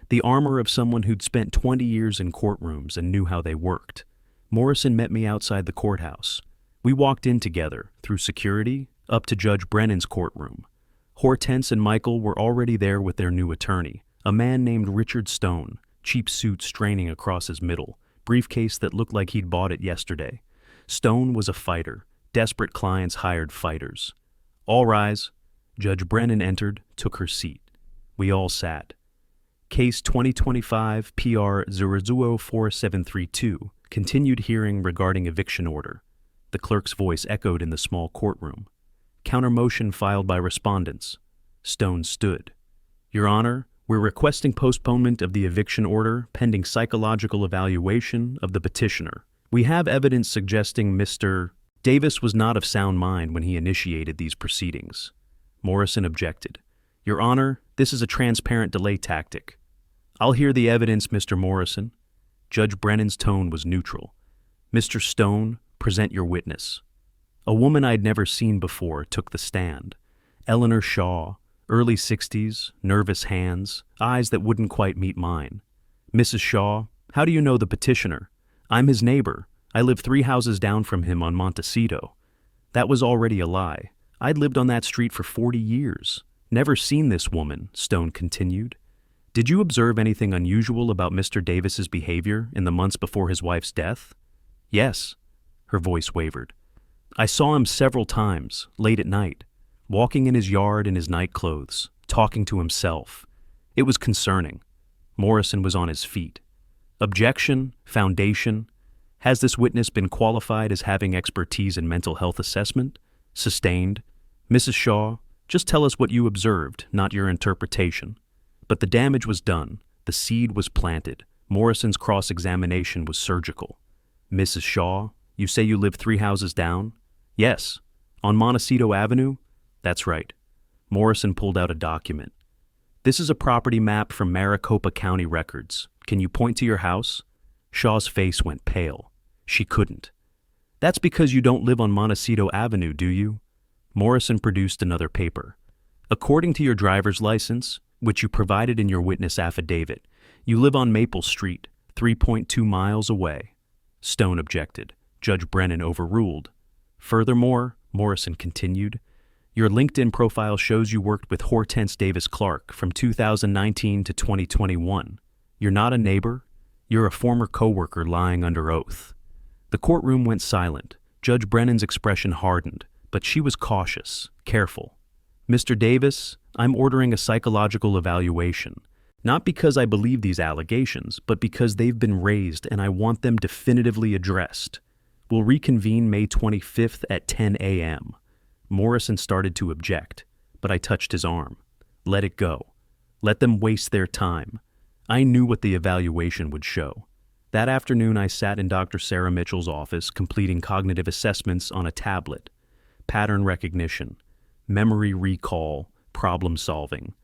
The armor of someone who'd spent 20 years in courtrooms and knew how they worked. Morrison met me outside the courthouse. We walked in together, through security, up to Judge Brennan's courtroom. Hortense and Michael were already there with their new attorney, a man named Richard Stone, cheap suit straining across his middle, briefcase that looked like he'd bought it yesterday. Stone was a fighter. Desperate clients hired fighters. All rise. Judge Brennan entered, took her seat. We all sat. Case 2025 PR 004732 continued hearing regarding eviction order. The clerk's voice echoed in the small courtroom. Counter-motion filed by respondents. Stone stood. Your Honor, we're requesting postponement of the eviction order pending psychological evaluation of the petitioner. We have evidence suggesting Mr. Davis was not of sound mind when he initiated these proceedings. Morrison objected. Your Honor, this is a transparent delay tactic. I'll hear the evidence, Mr. Morrison. Judge Brennan's tone was neutral. Mr. Stone, present your witness. A woman I'd never seen before took the stand. Eleanor Shaw, early 60s, nervous hands, eyes that wouldn't quite meet mine. Mrs. Shaw, how do you know the petitioner? I'm his neighbor. I live 3 houses down from him on Montecito. That was already a lie. I'd lived on that street for 40 years. Never seen this woman, Stone continued. Did you observe anything unusual about Mr. Davis's behavior in the months before his wife's death? Yes. Her voice wavered. I saw him several times, late at night, walking in his yard in his nightclothes, talking to himself. It was concerning. Morrison was on his feet. Objection, foundation. Has this witness been qualified as having expertise in mental health assessment? Sustained. Mrs. Shaw, just tell us what you observed, not your interpretation. But the damage was done. The seed was planted. Morrison's cross-examination was surgical. Mrs. Shaw, you say you live 3 houses down? Yes. On Montecito Avenue? That's right. Morrison pulled out a document. This is a property map from Maricopa County records. Can you point to your house? Shaw's face went pale. She couldn't. That's because you don't live on Montecito Avenue, do you? Morrison produced another paper. According to your driver's license, which you provided in your witness affidavit, you live on Maple Street, 3.2 miles away. Stone objected. Judge Brennan overruled. Furthermore, Morrison continued, your LinkedIn profile shows you worked with Hortense Davis Clark from 2019 to 2021. You're not a neighbor. You're a former coworker lying under oath. The courtroom went silent. Judge Brennan's expression hardened, but she was cautious, careful. Mr. Davis, I'm ordering a psychological evaluation, not because I believe these allegations, but because they've been raised and I want them definitively addressed. We'll reconvene May 25th at 10 a.m. Morrison started to object, but I touched his arm. Let it go. Let them waste their time. I knew what the evaluation would show. That afternoon, I sat in Dr. Sarah Mitchell's office completing cognitive assessments on a tablet. Pattern recognition, memory recall, problem solving.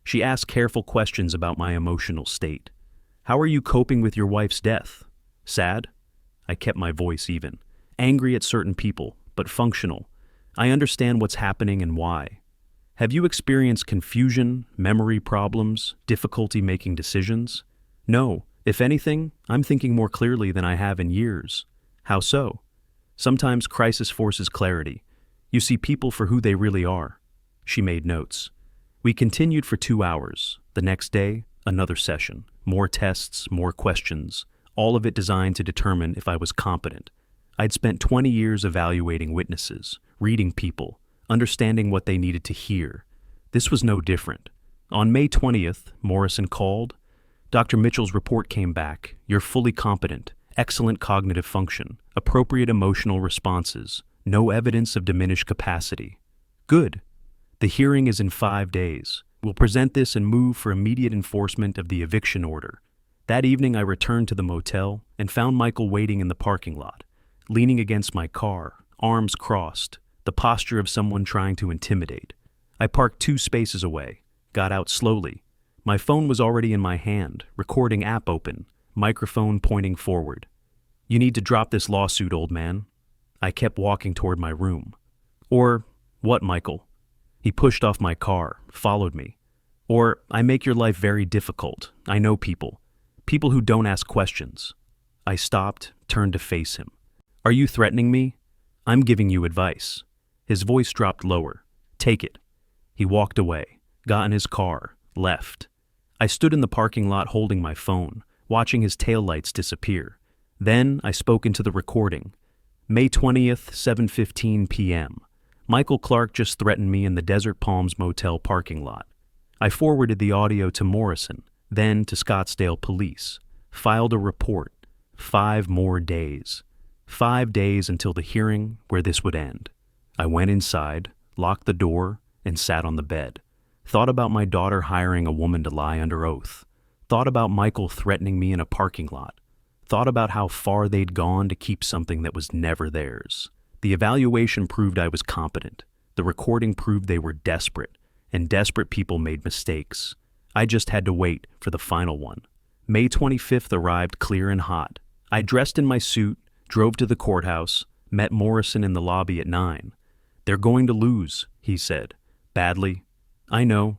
She asked careful questions about my emotional state. How are you coping with your wife's death? Sad? I kept my voice even. Angry at certain people, but functional. I understand what's happening and why. Have you experienced confusion, memory problems, difficulty making decisions? No. If anything, I'm thinking more clearly than I have in years. How so? Sometimes crisis forces clarity. You see people for who they really are. She made notes. We continued for 2 hours. The next day, another session. More tests, more questions. All of it designed to determine if I was competent. I'd spent 20 years evaluating witnesses, reading people, understanding what they needed to hear. This was no different. On May 20th, Morrison called. Dr. Mitchell's report came back. You're fully competent, excellent cognitive function, appropriate emotional responses, no evidence of diminished capacity. Good. The hearing is in 5 days. We'll present this and move for immediate enforcement of the eviction order. That evening, I returned to the motel and found Michael waiting in the parking lot, leaning against my car, arms crossed, the posture of someone trying to intimidate. I parked 2 spaces away, got out slowly. My phone was already in my hand, recording app open, microphone pointing forward. You need to drop this lawsuit, old man. I kept walking toward my room. Or what, Michael? He pushed off my car, followed me. Or, I make your life very difficult. I know people. People who don't ask questions. I stopped, turned to face him. Are you threatening me? I'm giving you advice. His voice dropped lower. Take it. He walked away, got in his car, left. I stood in the parking lot holding my phone, watching his taillights disappear. Then I spoke into the recording. May 20th, 7:15 p.m. Michael Clark just threatened me in the Desert Palms Motel parking lot. I forwarded the audio to Morrison, then to Scottsdale Police. Filed a report. 5 more days. 5 days until the hearing where this would end. I went inside, locked the door, and sat on the bed. Thought about my daughter hiring a woman to lie under oath. Thought about Michael threatening me in a parking lot. Thought about how far they'd gone to keep something that was never theirs. The evaluation proved I was competent. The recording proved they were desperate, and desperate people made mistakes. I just had to wait for the final one. May 25th arrived clear and hot. I dressed in my suit, drove to the courthouse, met Morrison in the lobby at 9. They're going to lose, he said. Badly. I know.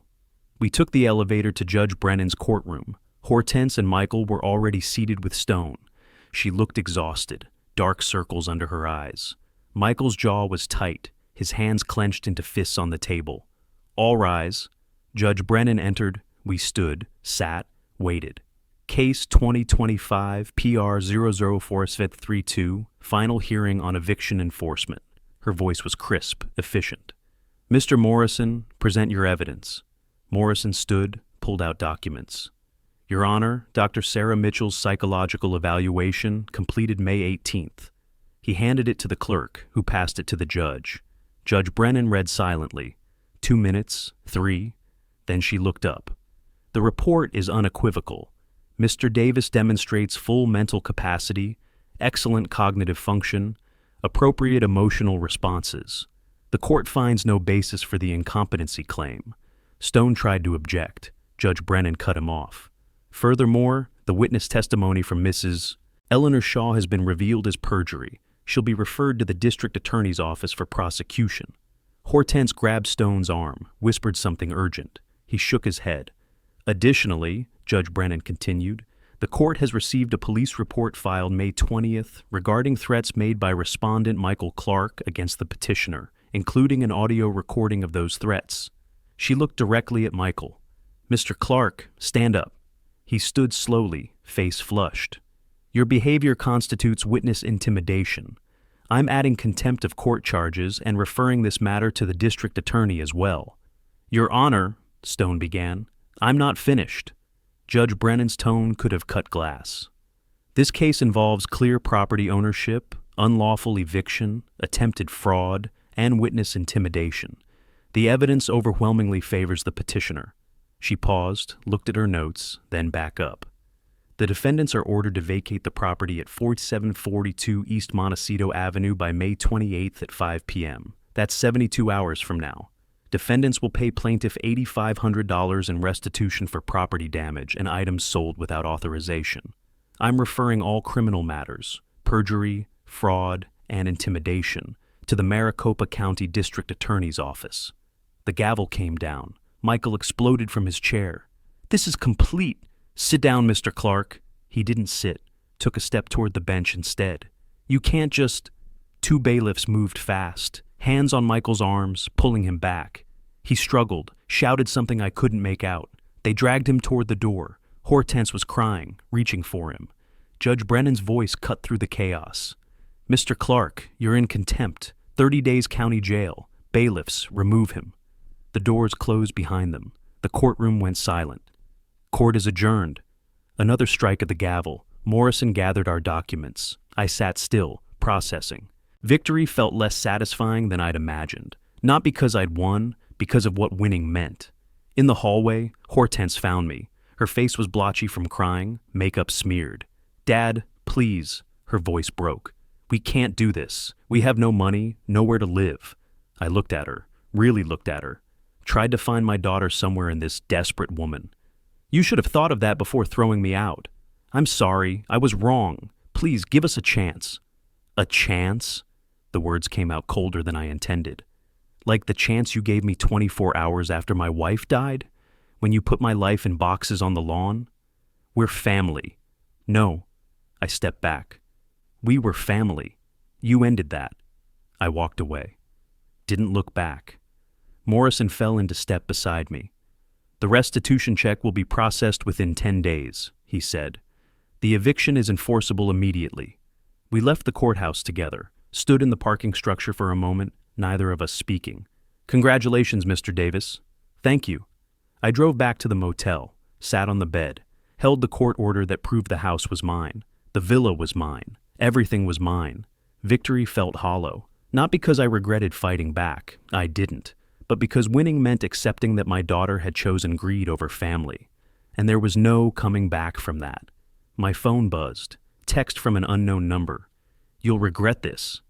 We took the elevator to Judge Brennan's courtroom. Hortense and Michael were already seated with Stone. She looked exhausted, dark circles under her eyes. Michael's jaw was tight, his hands clenched into fists on the table. All rise. Judge Brennan entered. We stood, sat, waited. Case 2025 PR 00432, final hearing on eviction enforcement. Her voice was crisp, efficient. Mr. Morrison, present your evidence. Morrison stood, pulled out documents. Your Honor, Dr. Sarah Mitchell's psychological evaluation completed May 18th. He handed it to the clerk, who passed it to the judge. Judge Brennan read silently. 2 minutes, 3, then she looked up. The report is unequivocal. Mr. Davis demonstrates full mental capacity, excellent cognitive function, appropriate emotional responses. The court finds no basis for the incompetency claim. Stone tried to object. Judge Brennan cut him off. Furthermore, the witness testimony from Mrs. Eleanor Shaw has been revealed as perjury. She'll be referred to the district attorney's office for prosecution. Hortense grabbed Stone's arm, whispered something urgent. He shook his head. Additionally, Judge Brennan continued, the court has received a police report filed May 20th regarding threats made by respondent Michael Clark against the petitioner, including an audio recording of those threats. She looked directly at Michael. Mr. Clark, stand up. He stood slowly, face flushed. Your behavior constitutes witness intimidation. I'm adding contempt of court charges and referring this matter to the district attorney as well. Your Honor, Stone began, I'm not finished. Judge Brennan's tone could have cut glass. This case involves clear property ownership, unlawful eviction, attempted fraud, and witness intimidation. The evidence overwhelmingly favors the petitioner. She paused, looked at her notes, then back up. The defendants are ordered to vacate the property at 4742 East Montecito Avenue by May 28th at 5 p.m. That's 72 hours from now. Defendants will pay plaintiff $8,500 in restitution for property damage and items sold without authorization. I'm referring all criminal matters, perjury, fraud, and intimidation, to the Maricopa County District Attorney's Office. The gavel came down. Michael exploded from his chair. This is complete. Sit down, Mr. Clark. He didn't sit, took a step toward the bench instead. You can't just... 2 bailiffs moved fast, hands on Michael's arms, pulling him back. He struggled, shouted something I couldn't make out. They dragged him toward the door. Hortense was crying, reaching for him. Judge Brennan's voice cut through the chaos. Mr. Clark, you're in contempt. 30 days county jail. Bailiffs, remove him. The doors closed behind them. The courtroom went silent. Court is adjourned. Another strike of the gavel. Morrison gathered our documents. I sat still, processing. Victory felt less satisfying than I'd imagined. Not because I'd won, because of what winning meant. In the hallway, Hortense found me. Her face was blotchy from crying, makeup smeared. Dad, please. Her voice broke. We can't do this. We have no money, nowhere to live. I looked at her, really looked at her. Tried to find my daughter somewhere in this desperate woman. You should have thought of that before throwing me out. I'm sorry, I was wrong. Please, give us a chance. A chance? The words came out colder than I intended. Like the chance you gave me 24 hours after my wife died? When you put my life in boxes on the lawn? We're family. No. I stepped back. We were family. You ended that. I walked away. Didn't look back. Morrison fell into step beside me. The restitution check will be processed within 10 days, he said. The eviction is enforceable immediately. We left the courthouse together, stood in the parking structure for a moment, neither of us speaking. Congratulations, Mr. Davis. Thank you. I drove back to the motel, sat on the bed, held the court order that proved the house was mine. The villa was mine. Everything was mine. Victory felt hollow, not because I regretted fighting back. I didn't. But because winning meant accepting that my daughter had chosen greed over family. And there was no coming back from that. My phone buzzed. Text from an unknown number. You'll regret this.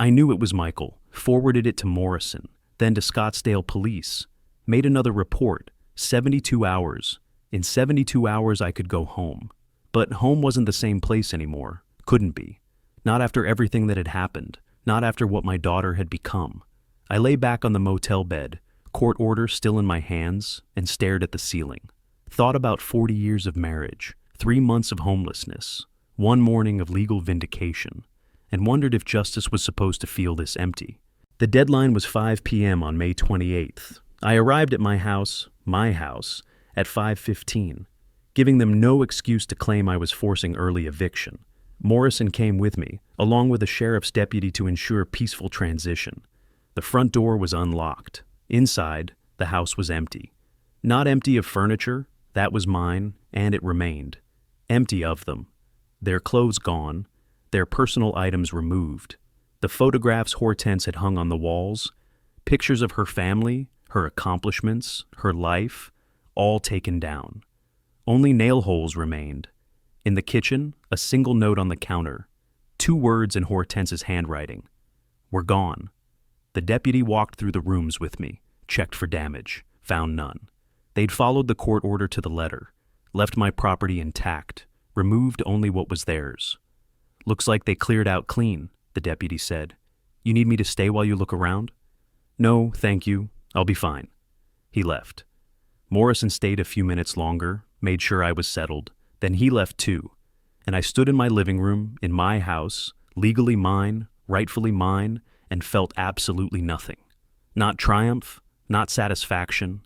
I knew it was Michael, forwarded it to Morrison, then to Scottsdale Police. Made another report. 72 hours. In 72 hours I could go home. But home wasn't the same place anymore. Couldn't be. Not after everything that had happened. Not after what my daughter had become. I lay back on the motel bed, court order still in my hands, and stared at the ceiling. Thought about 40 years of marriage, 3 months of homelessness, 1 morning of legal vindication, and wondered if justice was supposed to feel this empty. The deadline was 5 p.m. on May 28th. I arrived at my house, at 5:15, giving them no excuse to claim I was forcing early eviction. Morrison came with me, along with a sheriff's deputy to ensure peaceful transition. The front door was unlocked. Inside, the house was empty. Not empty of furniture, that was mine, and it remained. Empty of them. Their clothes gone, their personal items removed. The photographs Hortense had hung on the walls, pictures of her family, her accomplishments, her life, all taken down. Only nail holes remained. In the kitchen, a single note on the counter. 2 words in Hortense's handwriting. We're gone. The deputy walked through the rooms with me, checked for damage, found none. They'd followed the court order to the letter, left my property intact, removed only what was theirs. Looks like they cleared out clean, the deputy said. You need me to stay while you look around? No, thank you. I'll be fine. He left. Morrison stayed a few minutes longer, made sure I was settled. Then he left too, and I stood in my living room, in my house, legally mine, rightfully mine, and felt absolutely nothing. Not triumph, not satisfaction,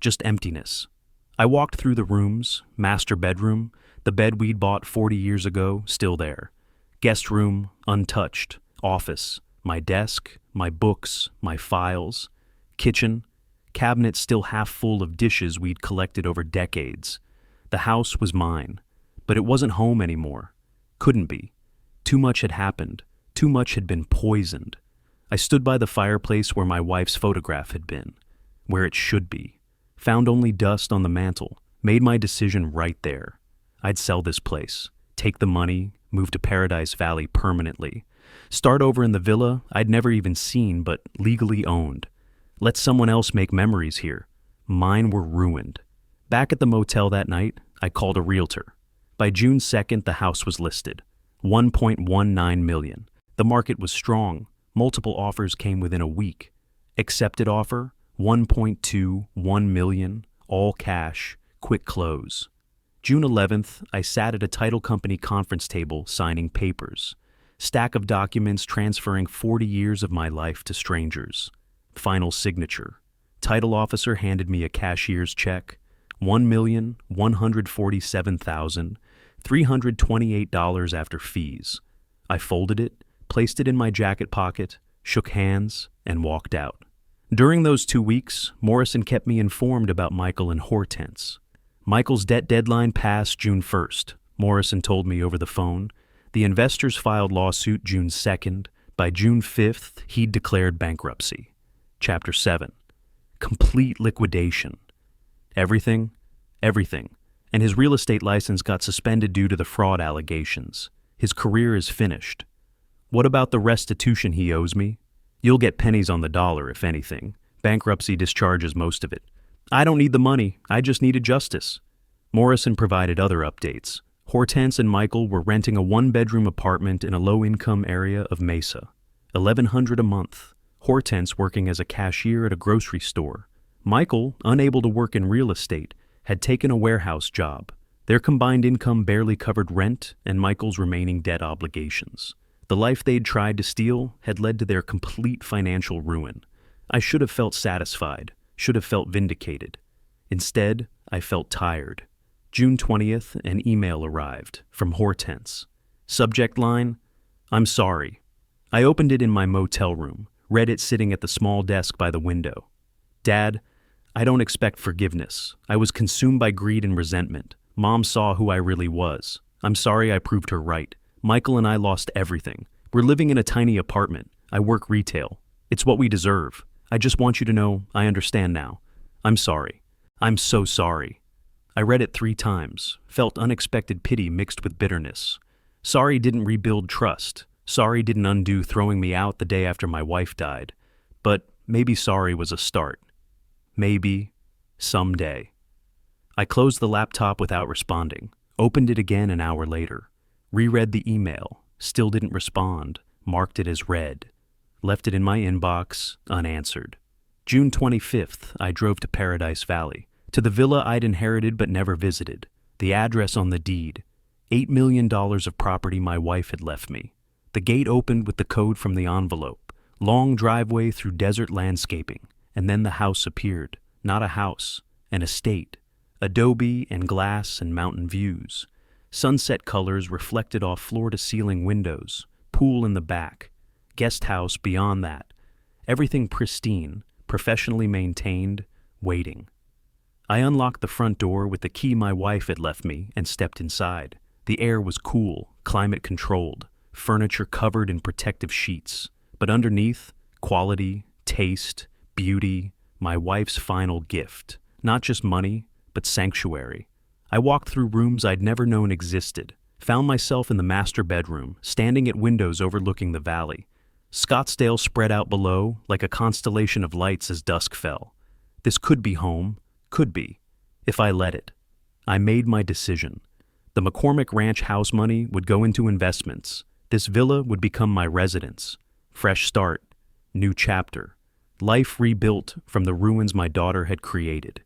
just emptiness. I walked through the rooms, master bedroom, the bed we'd bought 40 years ago, still there. Guest room, untouched. Office, my desk, my books, my files. Kitchen, cabinet still half full of dishes we'd collected over decades. The house was mine, but it wasn't home anymore. Couldn't be. Too much had happened. Too much had been poisoned. I stood by the fireplace where my wife's photograph had been, where it should be. Found only dust on the mantel. Made my decision right there. I'd sell this place, take the money, move to Paradise Valley permanently. Start over in the villa I'd never even seen but legally owned. Let someone else make memories here. Mine were ruined. Back at the motel that night, I called a realtor. By June 2nd, the house was listed. $1.19 million. The market was strong. Multiple offers came within a week. Accepted offer, $1.21 million, all cash, quick close. June 11th, I sat at a title company conference table signing papers. Stack of documents transferring 40 years of my life to strangers. Final signature. Title officer handed me a cashier's check. $1,147,328 after fees. I folded it, placed it in my jacket pocket, shook hands, and walked out. During those 2 weeks, Morrison kept me informed about Michael and Hortense. Michael's debt deadline passed June 1st. Morrison told me over the phone. The investors filed lawsuit June 2nd. By June 5th, he'd declared bankruptcy. Chapter 7. Complete liquidation. Everything, and his real estate license got suspended due to the fraud allegations. His career is finished. What about the restitution he owes me? You'll get pennies on the dollar, if anything. Bankruptcy discharges most of it. I don't need the money, I just needed justice. Morrison provided other updates. Hortense and Michael were renting a 1-bedroom apartment in a low-income area of Mesa. $1,100 a month. Hortense working as a cashier at a grocery store. Michael, unable to work in real estate, had taken a warehouse job. Their combined income barely covered rent and Michael's remaining debt obligations. The life they'd tried to steal had led to their complete financial ruin. I should have felt satisfied, should have felt vindicated. Instead, I felt tired. June 20th, an email arrived from Hortense. Subject line, "I'm sorry." I opened it in my motel room, read it sitting at the small desk by the window. "Dad, I don't expect forgiveness. I was consumed by greed and resentment. Mom saw who I really was. I'm sorry I proved her right. Michael and I lost everything. We're living in a tiny apartment. I work retail. It's what we deserve. I just want you to know I understand now. I'm sorry. I'm so sorry." I read it 3 times, felt unexpected pity mixed with bitterness. Sorry didn't rebuild trust. Sorry didn't undo throwing me out the day after my wife died. But maybe sorry was a start. Maybe, someday. I closed the laptop without responding, opened it again an hour later, reread the email, still didn't respond, marked it as read, left it in my inbox, unanswered. June 25th, I drove to Paradise Valley, to the villa I'd inherited but never visited, the address on the deed, $8 million of property my wife had left me. The gate opened with the code from the envelope, long driveway through desert landscaping, and then the house appeared. Not a house, an estate. Adobe and glass and mountain views. Sunset colors reflected off floor-to-ceiling windows, pool in the back, guest house beyond that. Everything pristine, professionally maintained, waiting. I unlocked the front door with the key my wife had left me and stepped inside. The air was cool, climate-controlled, furniture covered in protective sheets. But underneath, quality, taste, beauty, my wife's final gift. Not just money, but sanctuary. I walked through rooms I'd never known existed, found myself in the master bedroom, standing at windows overlooking the valley. Scottsdale spread out below like a constellation of lights as dusk fell. This could be home, could be, if I let it. I made my decision. The McCormick Ranch house money would go into investments. This villa would become my residence. Fresh start, new chapter. Life rebuilt from the ruins my daughter had created.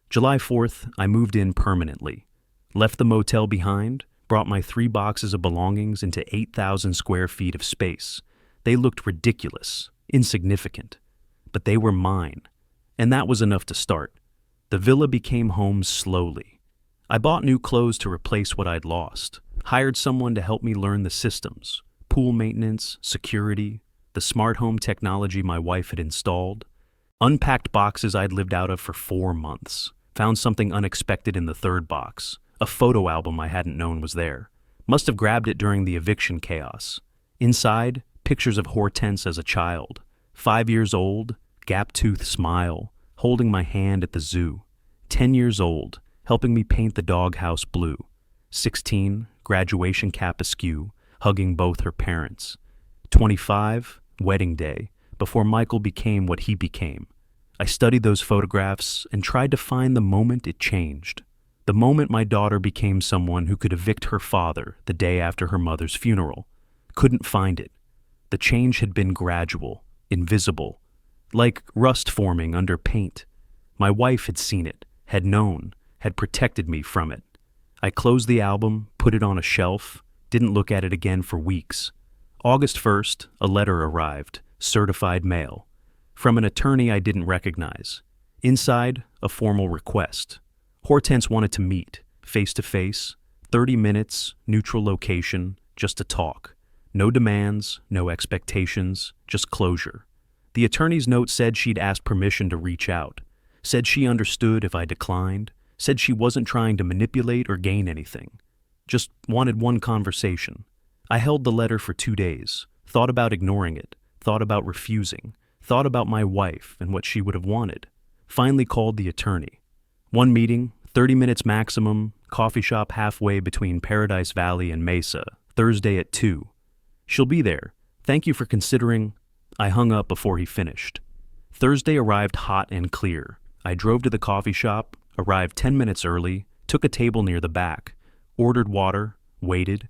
July 4th, I moved in permanently. Left the motel behind, brought my 3 boxes of belongings into 8,000 square feet of space. They looked ridiculous, insignificant, but they were mine. And that was enough to start. The villa became home slowly. I bought new clothes to replace what I'd lost, hired someone to help me learn the systems, pool maintenance, security, the smart home technology my wife had installed, unpacked boxes I'd lived out of for 4 months, found something unexpected in the 3rd box, a photo album I hadn't known was there. Must have grabbed it during the eviction chaos. Inside, pictures of Hortense as a child, 5 years old, gap-toothed smile, holding my hand at the zoo. 10 years old, helping me paint the doghouse blue. 16, graduation cap askew, hugging both her parents. 25, wedding day, before Michael became what he became. I studied those photographs and tried to find the moment it changed. The moment my daughter became someone who could evict her father the day after her mother's funeral. Couldn't find it. The change had been gradual, invisible, like rust forming under paint. My wife had seen it, had known, had protected me from it. I closed the album, put it on a shelf, didn't look at it again for weeks. August 1st, a letter arrived, certified mail, from an attorney I didn't recognize. Inside, a formal request. Hortense wanted to meet, face-to-face, 30 minutes, neutral location, just to talk. No demands, no expectations, just closure. The attorney's note said she'd asked permission to reach out, said she understood if I declined, said she wasn't trying to manipulate or gain anything. Just wanted one conversation. I held the letter for 2 days, thought about ignoring it, thought about refusing, thought about my wife and what she would have wanted. Finally called the attorney. One meeting, 30 minutes maximum, coffee shop halfway between Paradise Valley and Mesa, Thursday at 2. She'll be there. Thank you for considering. I hung up before he finished. Thursday arrived hot and clear. I drove to the coffee shop, arrived 10 minutes early, took a table near the back, ordered water, waited.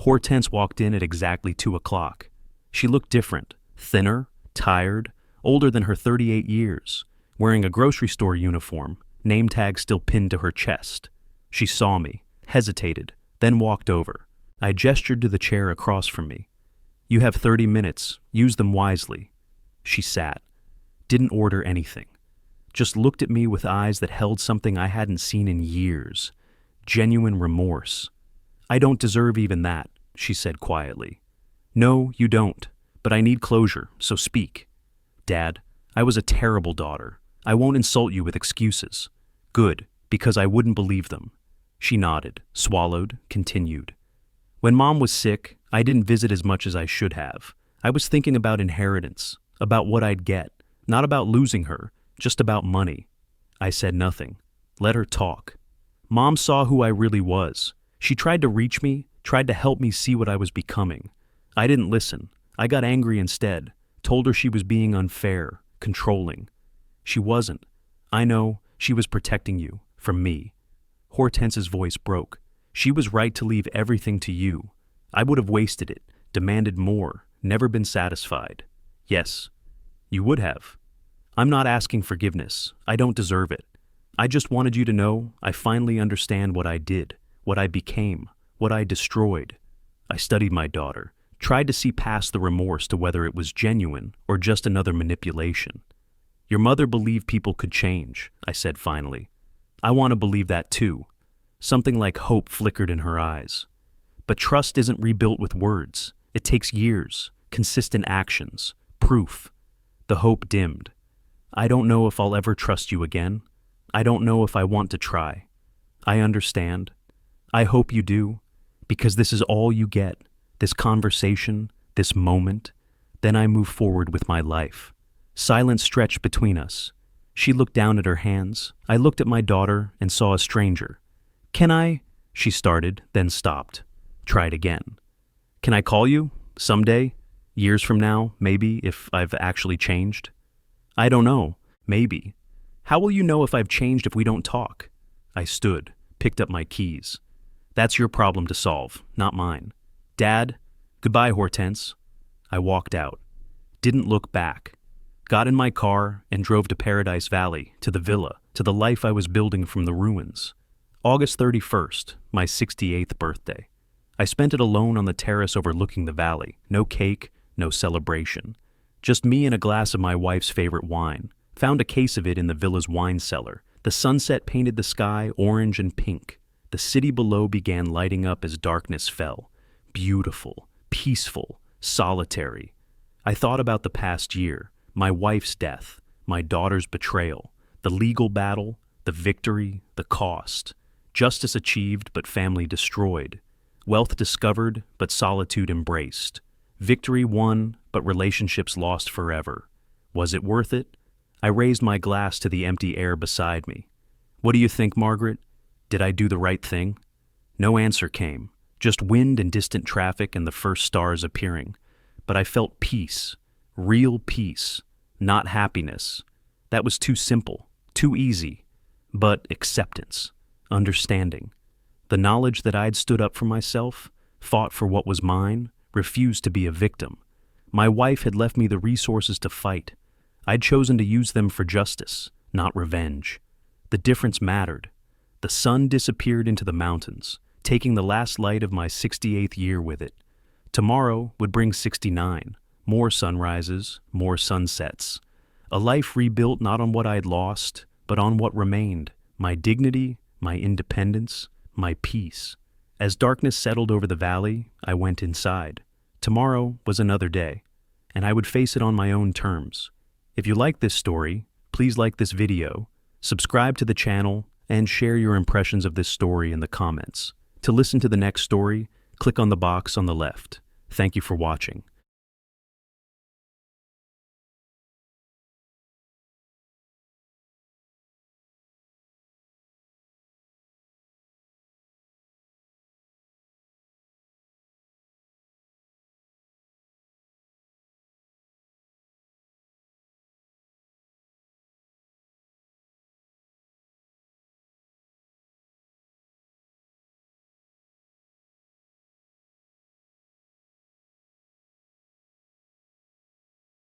Hortense walked in at exactly 2 o'clock. She looked different, thinner, tired, older than her 38 years, wearing a grocery store uniform, name tag still pinned to her chest. She saw me, hesitated, then walked over. I gestured to the chair across from me. "You have 30 minutes. Use them wisely." She sat, didn't order anything, just looked at me with eyes that held something I hadn't seen in years. Genuine remorse. "I don't deserve even that," she said quietly. "No, you don't, but I need closure, so speak." "Dad, I was a terrible daughter. I won't insult you with excuses." "Good, because I wouldn't believe them." She nodded, swallowed, continued. "When Mom was sick, I didn't visit as much as I should have. I was thinking about inheritance, about what I'd get, not about losing her, just about money." I said nothing. Let her talk. "Mom saw who I really was. She tried to reach me, tried to help me see what I was becoming. I didn't listen. I got angry instead, told her she was being unfair, controlling. She wasn't. I know, she was protecting you, from me." Hortense's voice broke. "She was right to leave everything to you. I would have wasted it, demanded more, never been satisfied." "Yes, you would have. I'm not asking forgiveness. I don't deserve it. I just wanted you to know I finally understand what I did, what I became, what I destroyed." I studied my daughter, tried to see past the remorse to whether it was genuine or just another manipulation. "Your mother believed people could change," I said finally. "I want to believe that too." Something like hope flickered in her eyes. "But trust isn't rebuilt with words. It takes years, consistent actions, proof." The hope dimmed. "I don't know if I'll ever trust you again. I don't know if I want to try. I understand. I hope you do, because this is all you get, this conversation, this moment." Then I moved forward with my life. Silence stretched between us. She looked down at her hands. I looked at my daughter and saw a stranger. "Can I?" she started, then stopped. Tried again. "Can I call you? Someday? Years from now, maybe, if I've actually changed?" "I don't know. Maybe." "How will you know if I've changed if we don't talk?" I stood, picked up my keys. "That's your problem to solve, not mine." "Dad, goodbye, Hortense." I walked out. Didn't look back. Got in my car and drove to Paradise Valley, to the villa, to the life I was building from the ruins. August 31st, my 68th birthday. I spent it alone on the terrace overlooking the valley. No cake, no celebration. Just me and a glass of my wife's favorite wine. Found a case of it in the villa's wine cellar. The sunset painted the sky orange and pink. The city below began lighting up as darkness fell. Beautiful, peaceful, solitary. I thought about the past year, my wife's death, my daughter's betrayal, the legal battle, the victory, the cost. Justice achieved, but family destroyed. Wealth discovered, but solitude embraced. Victory won, but relationships lost forever. Was it worth it? I raised my glass to the empty air beside me. "What do you think, Margaret? Did I do the right thing?" No answer came, just wind and distant traffic and the first stars appearing. But I felt peace, real peace, not happiness. That was too simple, too easy. But acceptance, understanding. The knowledge that I'd stood up for myself, fought for what was mine, refused to be a victim. My wife had left me the resources to fight. I'd chosen to use them for justice, not revenge. The difference mattered. The sun disappeared into the mountains, taking the last light of my 68th year with it. Tomorrow would bring 69, more sunrises, more sunsets. A life rebuilt not on what I'd lost, but on what remained, my dignity, my independence, my peace. As darkness settled over the valley, I went inside. Tomorrow was another day, and I would face it on my own terms. If you like this story, please like this video, subscribe to the channel, and share your impressions of this story in the comments. To listen to the next story, click on the box on the left. Thank you for watching.